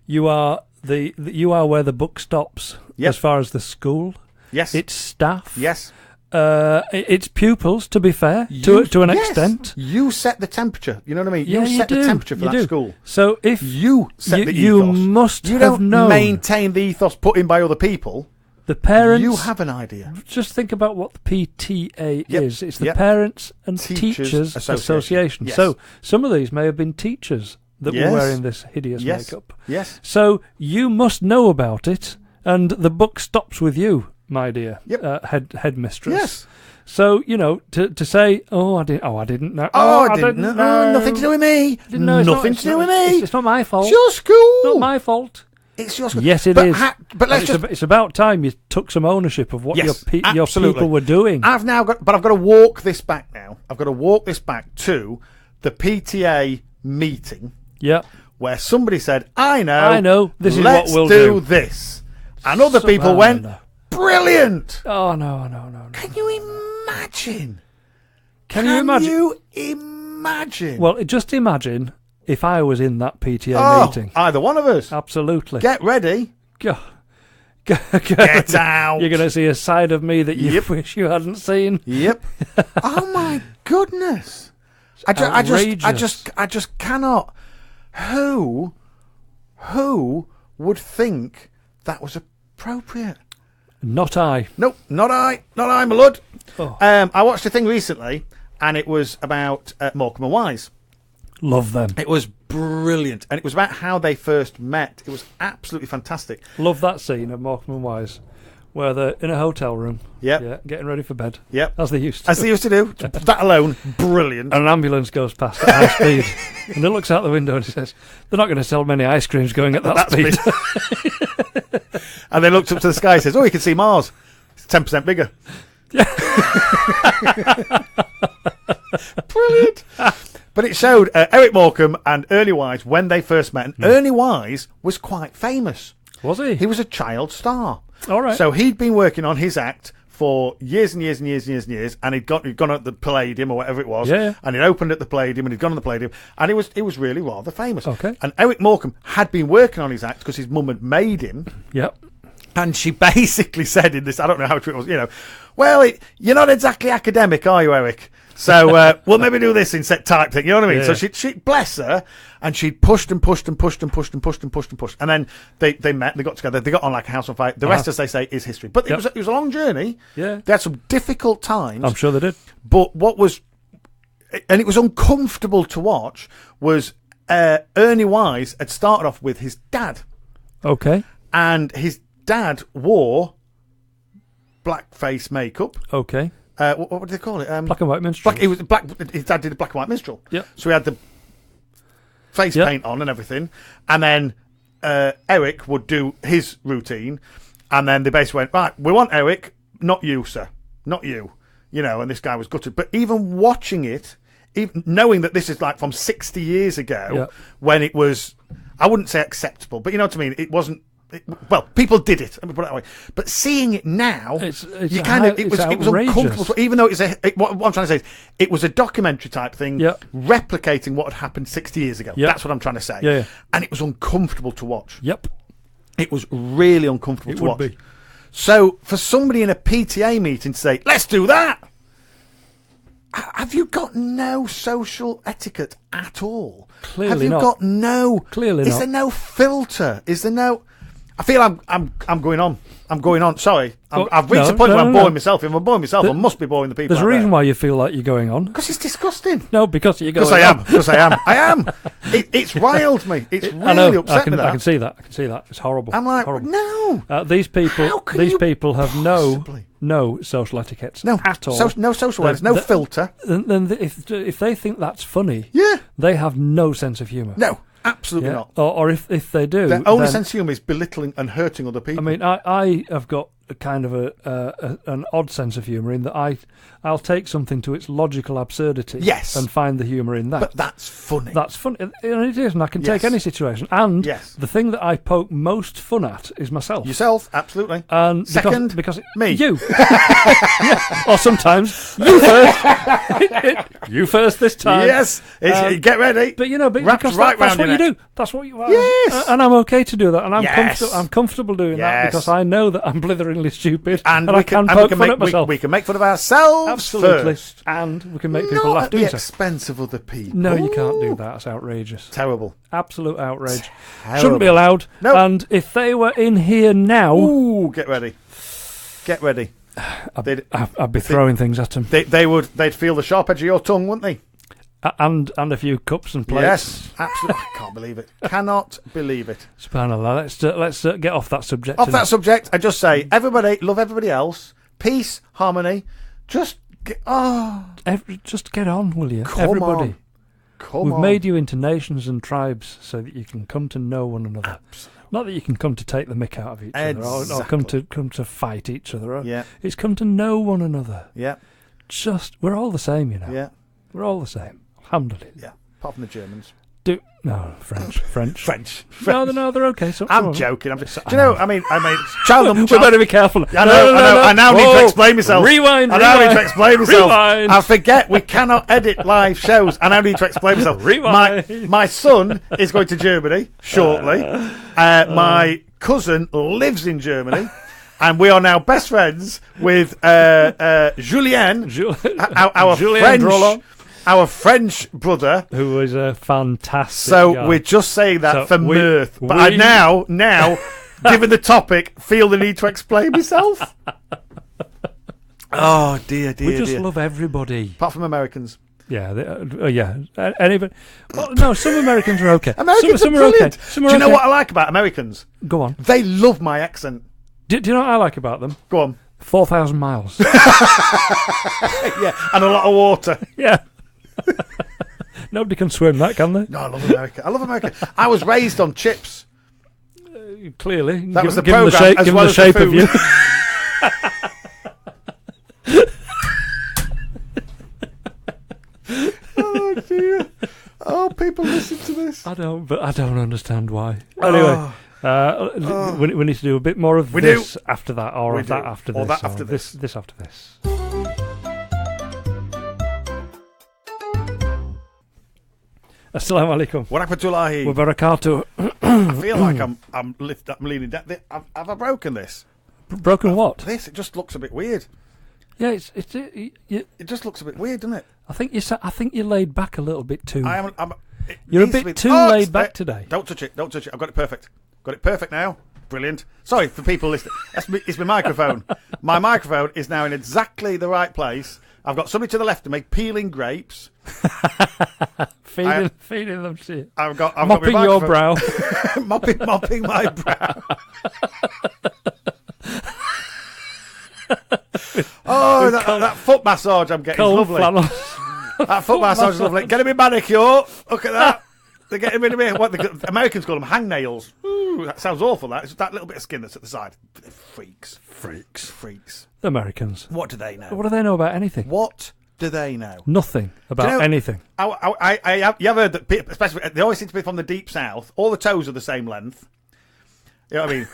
You are you are where the buck stops. Yep. As far as the school. Yes. Its staff. Yes. It's pupils, to be fair, to an extent. You set the temperature. You know what I mean? Yeah, you set the temperature for that school. So if you set the ethos, you must you have don't known. maintain the ethos put in by other people. The parents. You have an idea. Just think about what the PTA is. It's the Yep. Parents and Teachers Association. Yes. So some of these may have been teachers that were wearing this hideous makeup. Yes. So you must know about it, and the buck stops with you, my dear headmistress. Yes. So to say, I didn't know. I didn't know. Nothing to do with me. Didn't know. Nothing to do with me. It's not my fault. It's your school. Not my fault. It's your school. Yes, it is. But it's about time you took some ownership of what your people were doing. I've got to walk this back now. I've got to walk this back to the PTA meeting. Yeah. Where somebody said, I know. This is what we'll do. Let's do this. And other people went, brilliant. Oh, no. Can you imagine? Can you imagine? Well, just imagine if I was in that PTA meeting. Either one of us. Absolutely. Get ready. Get out. You're going to see a side of me that you wish you hadn't seen. Yep. Oh my goodness. I just cannot. Who would think that was appropriate? Not I. Nope, not I, my lord. Oh. I watched a thing recently, and it was about Morecambe and Wise. Love them. It was brilliant, and it was about how they first met. It was absolutely fantastic. Love that scene of Morecambe and Wise, where they're in a hotel room. Yep. Yeah, getting ready for bed. Yep. As they used to do. That alone, brilliant. And an ambulance goes past at high speed, and he looks out the window and he says, "They're not going to sell many ice creams going at that speed." And they looked up to the sky and says, "Oh, you can see Mars. It's 10% bigger." Brilliant. But it showed Eric Morecambe and Ernie Wise when they first met. And Ernie Wise was quite famous. Was he? He was a child star. All right. So he'd been working on his act for years and years and years and years and years, and he'd gone at the Palladium or whatever it was, and he'd opened at the Palladium, and he'd gone on the Palladium, and it was really rather famous. Okay. And Eric Morecambe had been working on his act because his mum had made him. Yep. And she basically said in this, I don't know how true it was, well, you're not exactly academic, are you, Eric? So we'll maybe do this in set type thing, you know what I mean? Yeah. So she bless her, and she pushed and pushed and pushed and pushed and pushed and pushed and pushed. And then they met, they got together, they got on like a house on fire. The rest, as they say, is history. But it was a long journey. Yeah. They had some difficult times. I'm sure they did. But and it was uncomfortable to watch, was Ernie Wise had started off with his dad. Okay. And his dad wore blackface makeup. Okay. What do they call it? Black and white minstrel. His dad did a black and white minstrel. Yeah. So he had the face paint on and everything, and then Eric would do his routine, and then they basically went, right, we want Eric, not you, sir, not you. And this guy was gutted. But even watching it, even knowing that this is like from 60 years ago, when it was, I wouldn't say acceptable, but you know what I mean. It wasn't. Well, people did it. Let me put it that way. But seeing it now, it was uncomfortable. Even though what I'm trying to say is, it was a documentary type thing, replicating what had happened 60 years ago. Yep. That's what I'm trying to say. Yeah. And it was uncomfortable to watch. Yep. It was really uncomfortable to watch. Be. So for somebody in a PTA meeting to say, "Let's do that," have you got no social etiquette at all? Clearly have you not. got no? Clearly is not. Is there no filter? Is there no? I feel I'm going on. I'm going on. Sorry. I've reached a point where I'm boring myself. If I'm boring myself, I must be boring the people. There's a reason why you feel like you're going on. Because it's disgusting. No, because you're going on. Because I am. I am. It's riled me. It's really upset me. I can see that. It's horrible. I'm like, horrible. No. These people have no social etiquettes at all. No social etiquette. No filter. Then if they think that's funny, they have no sense of humour. No. Absolutely not. Or if they do, their only sense of humour is belittling and hurting other people. I mean, I have got a kind of an odd sense of humour in that I'll take something to its logical absurdity, and find the humour in that. But that's funny. That's funny, and it is, and I can take any situation. And the thing that I poke most fun at is myself. Yourself, absolutely. And second, because me, you, or sometimes you first. You first this time. Yes. Get ready. But because right that's round what you your do. That's what you are. Yes. And I'm okay to do that. And Yes. I'm comfortable doing that because I know that I'm blitheringly stupid and I can and poke fun at myself. We can make fun of ourselves. Absolutely. First. And we can make people laugh doing at so. the expense of other people. No, you can't do that. It's outrageous. Terrible. Absolute outrage. Terrible. Shouldn't be allowed. No. And if they were in here now... Ooh, get ready. Get ready. I'd be throwing things at them. They'd feel the sharp edge of your tongue, wouldn't they? And a few cups and plates. Yes, absolutely. I can't believe it. Cannot believe it. SubhanAllah. Let's get off that subject. Off that subject, I just say, everybody, love everybody else. Peace, harmony. Just get on, will you? Come Everybody. on. We've made you into nations and tribes so that you can come to know one another. Absolutely. Not that you can come to take the mick out of each other or come to fight each other. Yeah. It's come to know one another. Yeah. We're all the same, you know. Yeah. We're all the same. Alhamdulillah. Yeah. Apart from the Germans. French. No, they're okay. I'm joking. Do you know? I mean, child. We better be careful. I know. I now need to explain myself. Rewind. I now need to explain myself. Rewind. I forget we cannot edit live shows. I now need to explain myself. Rewind. My son is going to Germany shortly. My cousin lives in Germany. And we are now best friends with Julien, our French brother, who was a fantastic So guy. we're just saying that for mirth. But I now, given the topic, feel the need to explain myself. Oh dear. We just love everybody, apart from Americans. Yeah, anybody. Well, no, some Americans are okay. Some are okay. Do you know what I like about Americans? Go on. They love my accent. Do you know what I like about them? Go on. 4,000 miles. Yeah, and a lot of water. Yeah. Nobody can swim that, can they? No, I love America. I was raised on chips. Clearly. That was the program, as well as the food. Of you. Oh, dear. Oh, people listen to this. I don't understand why. Anyway. We need to do a bit more of this after that, or of that after this. Or that after this. This after this. Assalamu alaikum. Wa rahmatullahi wa barakatuh. I feel like I'm leaning down. Have I broken this? Broken what? This. It just looks a bit weird. Yeah, it just looks a bit weird, doesn't it? I think you laid back a little bit too. You're a bit too laid back today. Don't touch it. I've got it perfect. Got it perfect now. Brilliant. Sorry for people listening. It's my microphone. My microphone is now in exactly the right place. I've got somebody to the left of me peeling grapes. feeding them to you. I've got mopping your brow. mopping my brow. Oh, that foot massage I'm getting is lovely. That foot massage is lovely. Getting me manicure. Look at that. They're getting rid of me. What the Americans call them hangnails. Ooh, that sounds awful. That it's that little bit of skin that's at the side. Freaks. The Americans. What do they know? What do they know about anything? What do they know? Nothing about anything. You have heard that, especially they always seem to be from the deep south. All the toes are the same length. You know what I mean?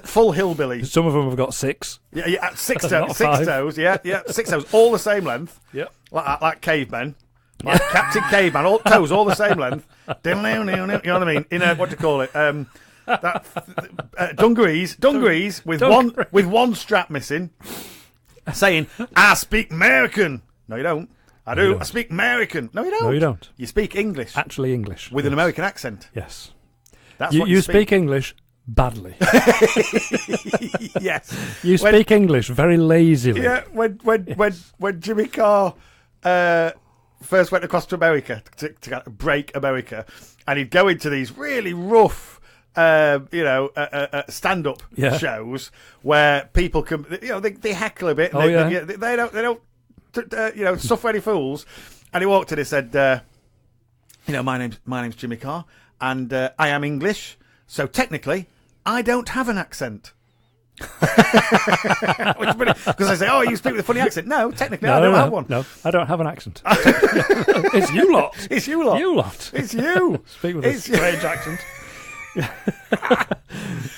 Full hillbilly. Some of them have got 6. Yeah, 6 toes. 6 toes. Yeah, 6 toes. All the same length. Yep. Like cavemen. Like Captain Caveman. All toes, all the same length. You know what I mean? In a, what do you call it? Dungarees with one strap missing, saying, "I speak American." No, you don't. I do. I speak American. No, you don't. No, you don't. You speak English. Actually, English with an American accent. Yes. That's what you speak English badly. Yes. You speak English very lazily. Yeah. When Jimmy Carr first went across to America to break America, and he'd go into these really rough, stand-up shows where people can, they heckle a bit. And they don't suffer any fools. And he walked in and said, my name's Jimmy Carr, and I am English, so technically I don't have an accent. Because I say, you speak with a funny accent. No, technically I don't have one. No, I don't have an accent. It's you lot. It's you lot. You lot. It's you. Speak with a strange accent.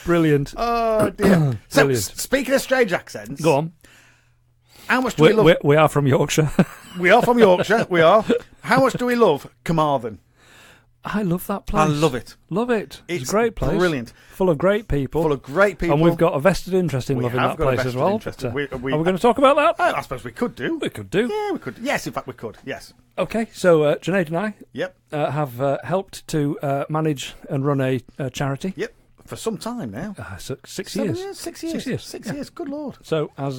Brilliant. Oh dear. So speaking of strange accents, go on. How much do we love? We are from Yorkshire. We are from Yorkshire. We are. How much do we love Carmarthen? I love that place. I love it. Love it. It's a great place. Brilliant. Full of great people. And we've got a vested interest in loving that place as well. Are we going to talk about that? I suppose we could do. We could do. Yeah, we could. Yes, in fact, we could. Yes. Okay, so Junaid and I Yep. Have helped to manage and run a charity. Yep. For some time now. 6 years. 6 years. 6 years. 6 years. Good Lord. So as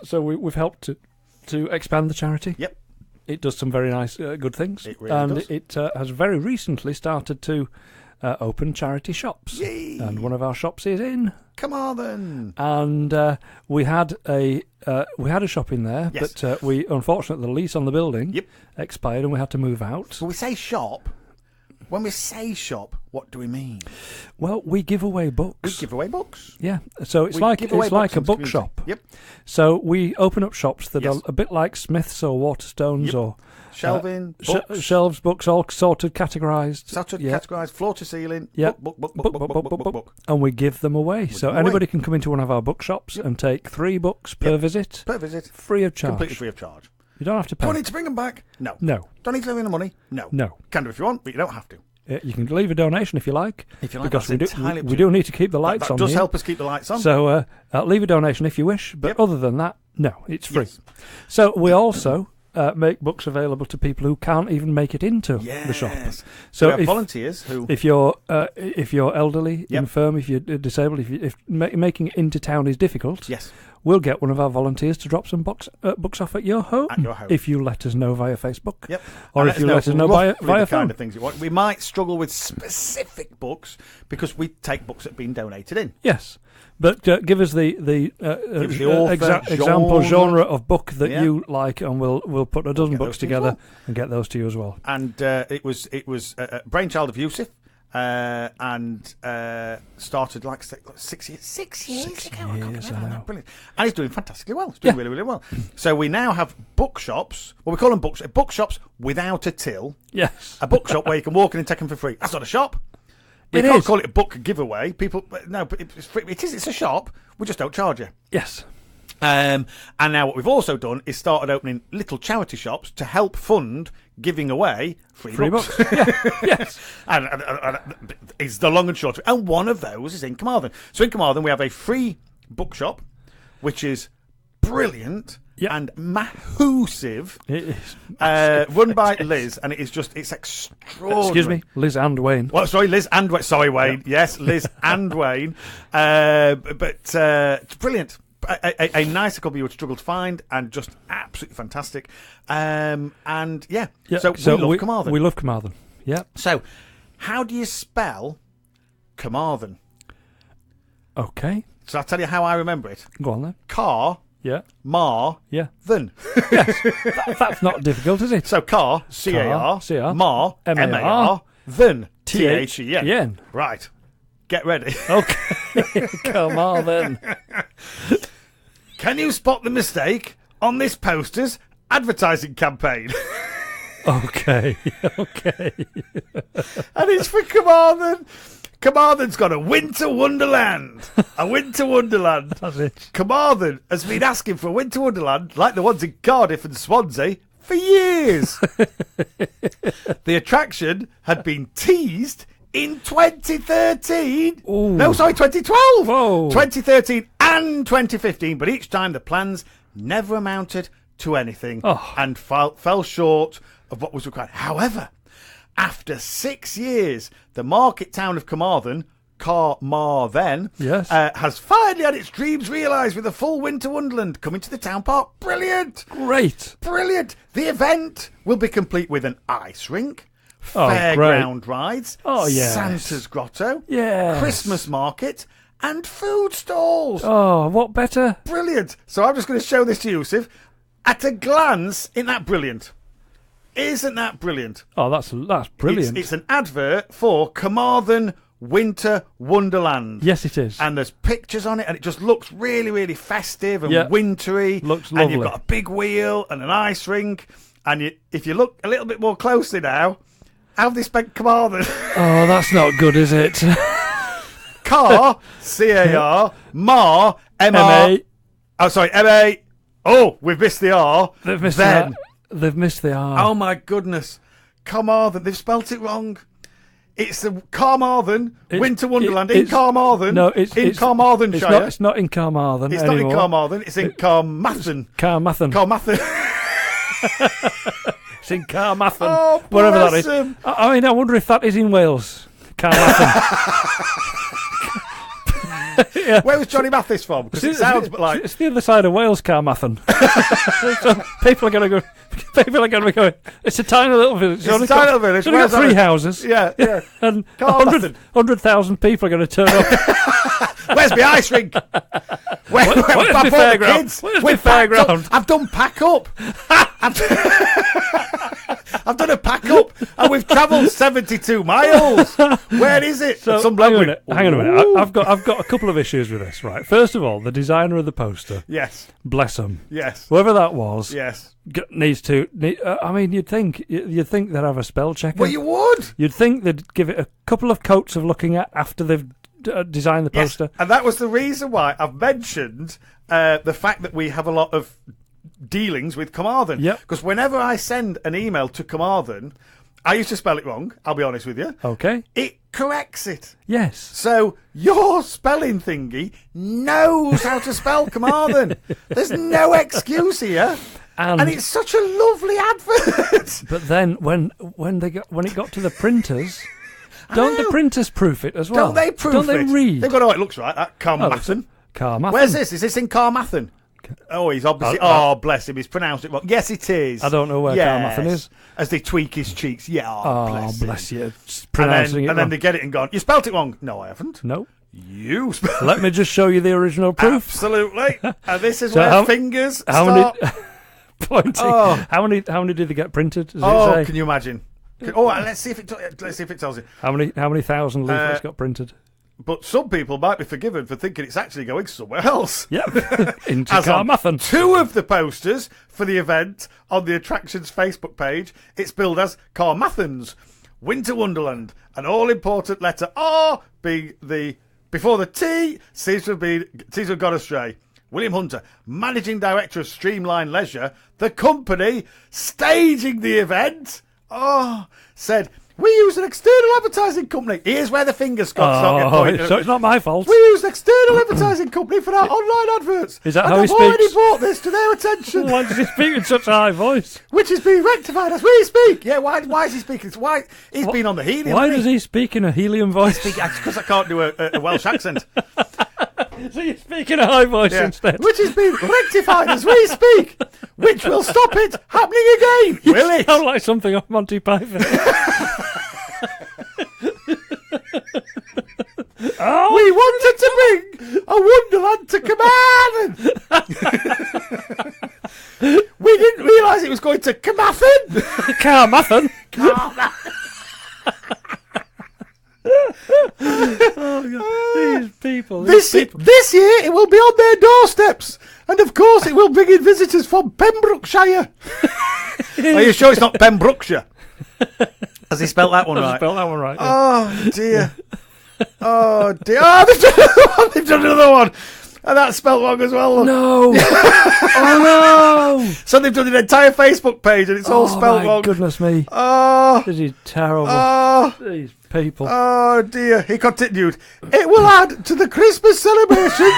so we've helped to expand the charity. Yep. It does some very nice, good things. It really does. It has very recently started to open charity shops. Yay. And one of our shops is in Carmarthen. And we had a shop in there, yes. but we unfortunately the lease on the building expired, and we had to move out. So we say shop. When we say shop, what do we mean? Well, we give away books. We give away books. Yeah, so it's like a bookshop. Yep. So we open up shops that are a bit like Smiths or Waterstones or shelving, shelves, books, all sorted, categorised. Categorised, floor to ceiling. Yeah. Book. And we give them away. So anybody can come into one of our bookshops and take 3 books per visit. Per visit. Free of charge. Completely free of charge. You don't have to pay. Do I need to bring them back? No. No. Don't need to leave in the money? No. No. Can do if you want, but you don't have to. You can leave a donation if you like. Because we do need to keep the lights on. That does here. help us keep the lights on. So leave a donation if you wish, but other than that, no, it's free. Yes. So we also make books available to people who can't even make it into the shop. So we have volunteers who, if you're elderly, infirm, if you're disabled, if making it into town is difficult, we'll get one of our volunteers to drop some books off at your home. If you let us know via Facebook, or if you let us know via phone. Kind of things you want. We might struggle with specific books because we take books that have been donated in. Yes. But give us the example genre of book that you like, and we'll put a dozen books together and get those to you as well. And it was a brainchild of Yusuf, and started like 6 years. 6 years ago. Brilliant. And he's doing fantastically well. He's doing really, really well. So we now have bookshops. Well, we call them bookshops without a till. Yes. A bookshop where you can walk in and take them for free. That's not a shop. We can't call it a book giveaway. People, no, but it's free. It's a shop. We just don't charge you. Yes. And now what we've also done is started opening little charity shops to help fund giving away free books. Yes. And it's the long and short of it. And one of those is in Carmarthen. So in Carmarthen we have a free bookshop, which is brilliant. And massive, run by Liz, and it's extraordinary. Excuse me, Liz and Wayne. Well, sorry, Liz and Wayne. Sorry, Wayne. Yep. Yes, Liz and Wayne. But it's brilliant. A nicer couple you would struggle to find, and just absolutely fantastic. So we love Carmarthen. We love Carmarthen. Yeah. So, how do you spell Carmarthen? Okay. So I'll tell you how I remember it. Go on then. Car. Yeah. Mar. Yeah. Then. Yes. That's not difficult, is it? So car. C-A-R. C-A-R. Mar. M-A-R. Then. T-H-E-N. Right. Get ready. Okay. Carmarthen. Can you spot the mistake on this poster's advertising campaign? Okay. And it's for Carmarthen. Carmarthen's got a winter wonderland. A winter wonderland. That's it. Carmarthen has been asking for a winter wonderland like the ones in Cardiff and Swansea for years. The attraction had been teased in 2013. Ooh. No, sorry, 2012. Whoa. 2013 and 2015. But each time the plans never amounted to anything and fell short of what was required. However, after 6 years, the market town of Carmarthen, Carmarthen, has finally had its dreams realised with a full winter wonderland coming to the town park. Brilliant! Great! Brilliant! The event will be complete with an ice rink, fairground rides, Santa's grotto, Christmas market, and food stalls. Oh, what better? Brilliant! So I'm just going to show this to Yusuf. At a glance, isn't that brilliant? Isn't that brilliant? Oh, that's brilliant. It's an advert for Carmarthen Winter Wonderland. Yes, it is. And there's pictures on it, and it just looks really, really festive and wintry. Looks lovely. And you've got a big wheel and an ice rink. And if you look a little bit more closely now, how have they spent Carmarthen? Oh, that's not good, is it? Car, C-A-R, Mar, M-A. Oh, sorry, M-A. Oh, we've missed the R. They've missed then. They've missed the R. Oh, my goodness. Carmarthen. They've spelt it wrong. It's the Carmarthen, Winter Wonderland, in Carmarthen. No, it's in Carmarthenshire. It's not in Carmarthen It's anymore. not in Carmarthen. It's in Carmarthen. Carmarthen. It's in Carmarthen. Oh, wherever that bless is. him. I mean, I wonder if that is in Wales. Carmarthen. Yeah. Where was Johnny Mathis from? Because it sounds like it's the other side of Wales, Carmarthen. So people are going to go. People are going to be going. It's a tiny little village. It's a tiny little village. It's only got 3 houses. Yeah. And Carmarthen. 100,000 people are going to turn up. Where's my ice rink? Where's my fairground? Where's my fairground? I've done pack up. I've done a pack up, and we've travelled 72 miles. Where is it? So, hang on a minute. I've got a couple of issues with this. Right. First of all, the designer of the poster. Yes. Bless him. Yes. Whoever that was. Yes. Needs to. I mean, you'd think they'd have a spell checker. Well, you would. You'd think they'd give it a couple of coats of looking at after they've designed the poster. Yes. And that was the reason why I've mentioned the fact that we have a lot of dealings with Carmarthen. Yep. Because whenever I send an email to Carmarthen, I used to spell it wrong, I'll be honest with you. Okay. It corrects it. Yes. So your spelling thingy knows how to spell Carmarthen. There's no excuse here. And it's such a lovely advert. But then when it got to the printers, don't the printers proof it as well? Don't they proof it? Don't they read? They've got, it looks right, that Carmarthen. Carmarthen. Where's this? Is this in Carmarthen? Oh, he's obviously... bless him. He's pronounced it wrong. Yes, it is. I don't know where Carmarthen is. As they tweak his cheeks. Yeah, bless you. Pronouncing and then they get it and gone, you spelt it wrong. No, I haven't. No. You spelled it. Let me just show you the original proof. Absolutely. And this is where fingers start... Pointing. Oh. How many did they get printed? Does it say? Can you imagine? Let's see if it tells you. How many thousand leaflets got printed? But some people might be forgiven for thinking it's actually going somewhere else. Yep. Into As Carmarthen. 2 of the posters for the event on the attractions Facebook page, it's billed as Carmarthen's Winter Wonderland. An all-important letter R being before the T seems to have gone astray. William Hunter, Managing Director of Streamline Leisure, the company staging the event, said, we use an external advertising company. Here's where the finger Scott's not getting pointed. So it's not my fault. We use an external advertising company for our online adverts. Is that and how he I've speaks? already brought this to their attention. Why does he speak in such a high voice? Which is being rectified as we speak. Yeah, why is he speaking? Why he's been on the helium. Why does he speak in a helium voice? Because I can't do a Welsh accent. So you speak in a high voice instead. Which is being rectified as we speak. Which will stop it happening again. You Will it? sound like something off Monty Python. We wanted to bring a Wonderland to Carmarthen. We didn't realise it was going to Carmarthen. Carmarthen? These people. This year it will be on their doorsteps. And of course it will bring in visitors from Pembrokeshire. Are you sure it's not Pembrokeshire? Has he spelt that one right? Spelled that one right. Yeah. Oh dear. Oh dear. Oh, they've done another one. They've done another one. And that's spelt wrong as well. No. Oh no. So they've done an entire Facebook page and it's all spelt wrong. Goodness me. Oh. This is terrible. Oh. These people. Oh dear. He continued. It will add to the Christmas celebrations.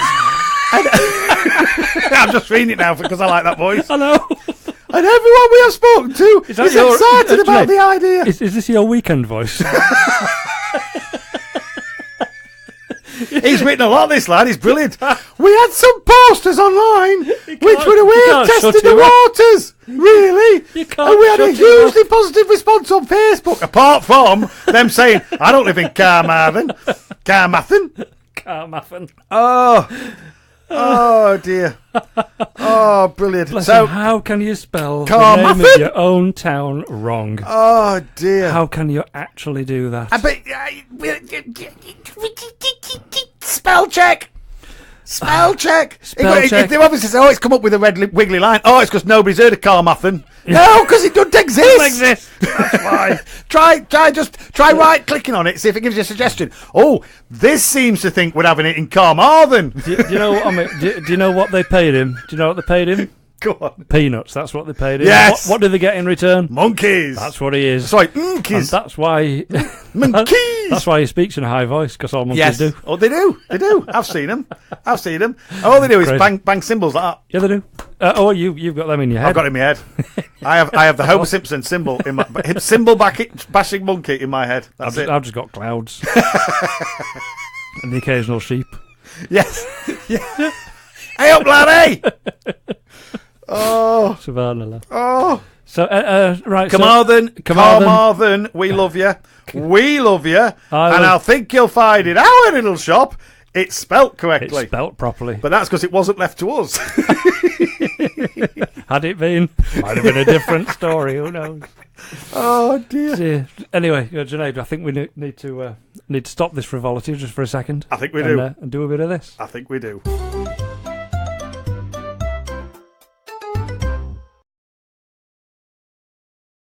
I'm just reading it now because I like that voice. I know. And everyone we have spoken to is excited about the idea. Is this your weekend voice? He's written a lot, this lad. He's brilliant. We had some posters online which were a way of testing the waters. Really? And we had a hugely positive response on Facebook, apart from them saying, I don't live in Carmarthen. Oh dear. Oh, brilliant. Bless so him. How can you spell Carmarthen? the name of your own town wrong? Oh dear. How can you actually do that? Spell check. Spell check. Spell check. They obviously say, it's come up with a red wiggly line. Oh, it's because nobody's heard of Carmarthen. No, because it doesn't exist. It doesn't exist. That's why. Try right clicking on it, see if it gives you a suggestion. Oh, this seems to think we're having it in Carmarthen. Do you know what I mean? Do you know what they paid him? Do you know what they paid him? Go on. Peanuts. That's what they paid him. Yes. What do they get in return? Monkeys. That's what he is. Sorry, monkeys. That's why. Monkeys. That's why he speaks in a high voice, because all monkeys do. Oh, they do. They do. I've seen them. And all they do is bang cymbals like that. Yeah, they do. You've got them in your head. I've got it in my head. I have the Homer Simpson symbol in my cymbal bashing monkey in my head. That's it. I've just got clouds and the occasional sheep. Yes. Yeah. Hey up, laddie! Oh, Subhanallah. Oh. So right, Carmarthen, we love you. We love you, and I think you'll find in our little shop it's spelt correctly. It's spelt properly, but that's because it wasn't left to us. Had it been, might have been a different story. Who knows? Oh dear. Anyway, Junaid, I think we need to stop this frivolity just for a second. I think we do, and do a bit of this. I think we do.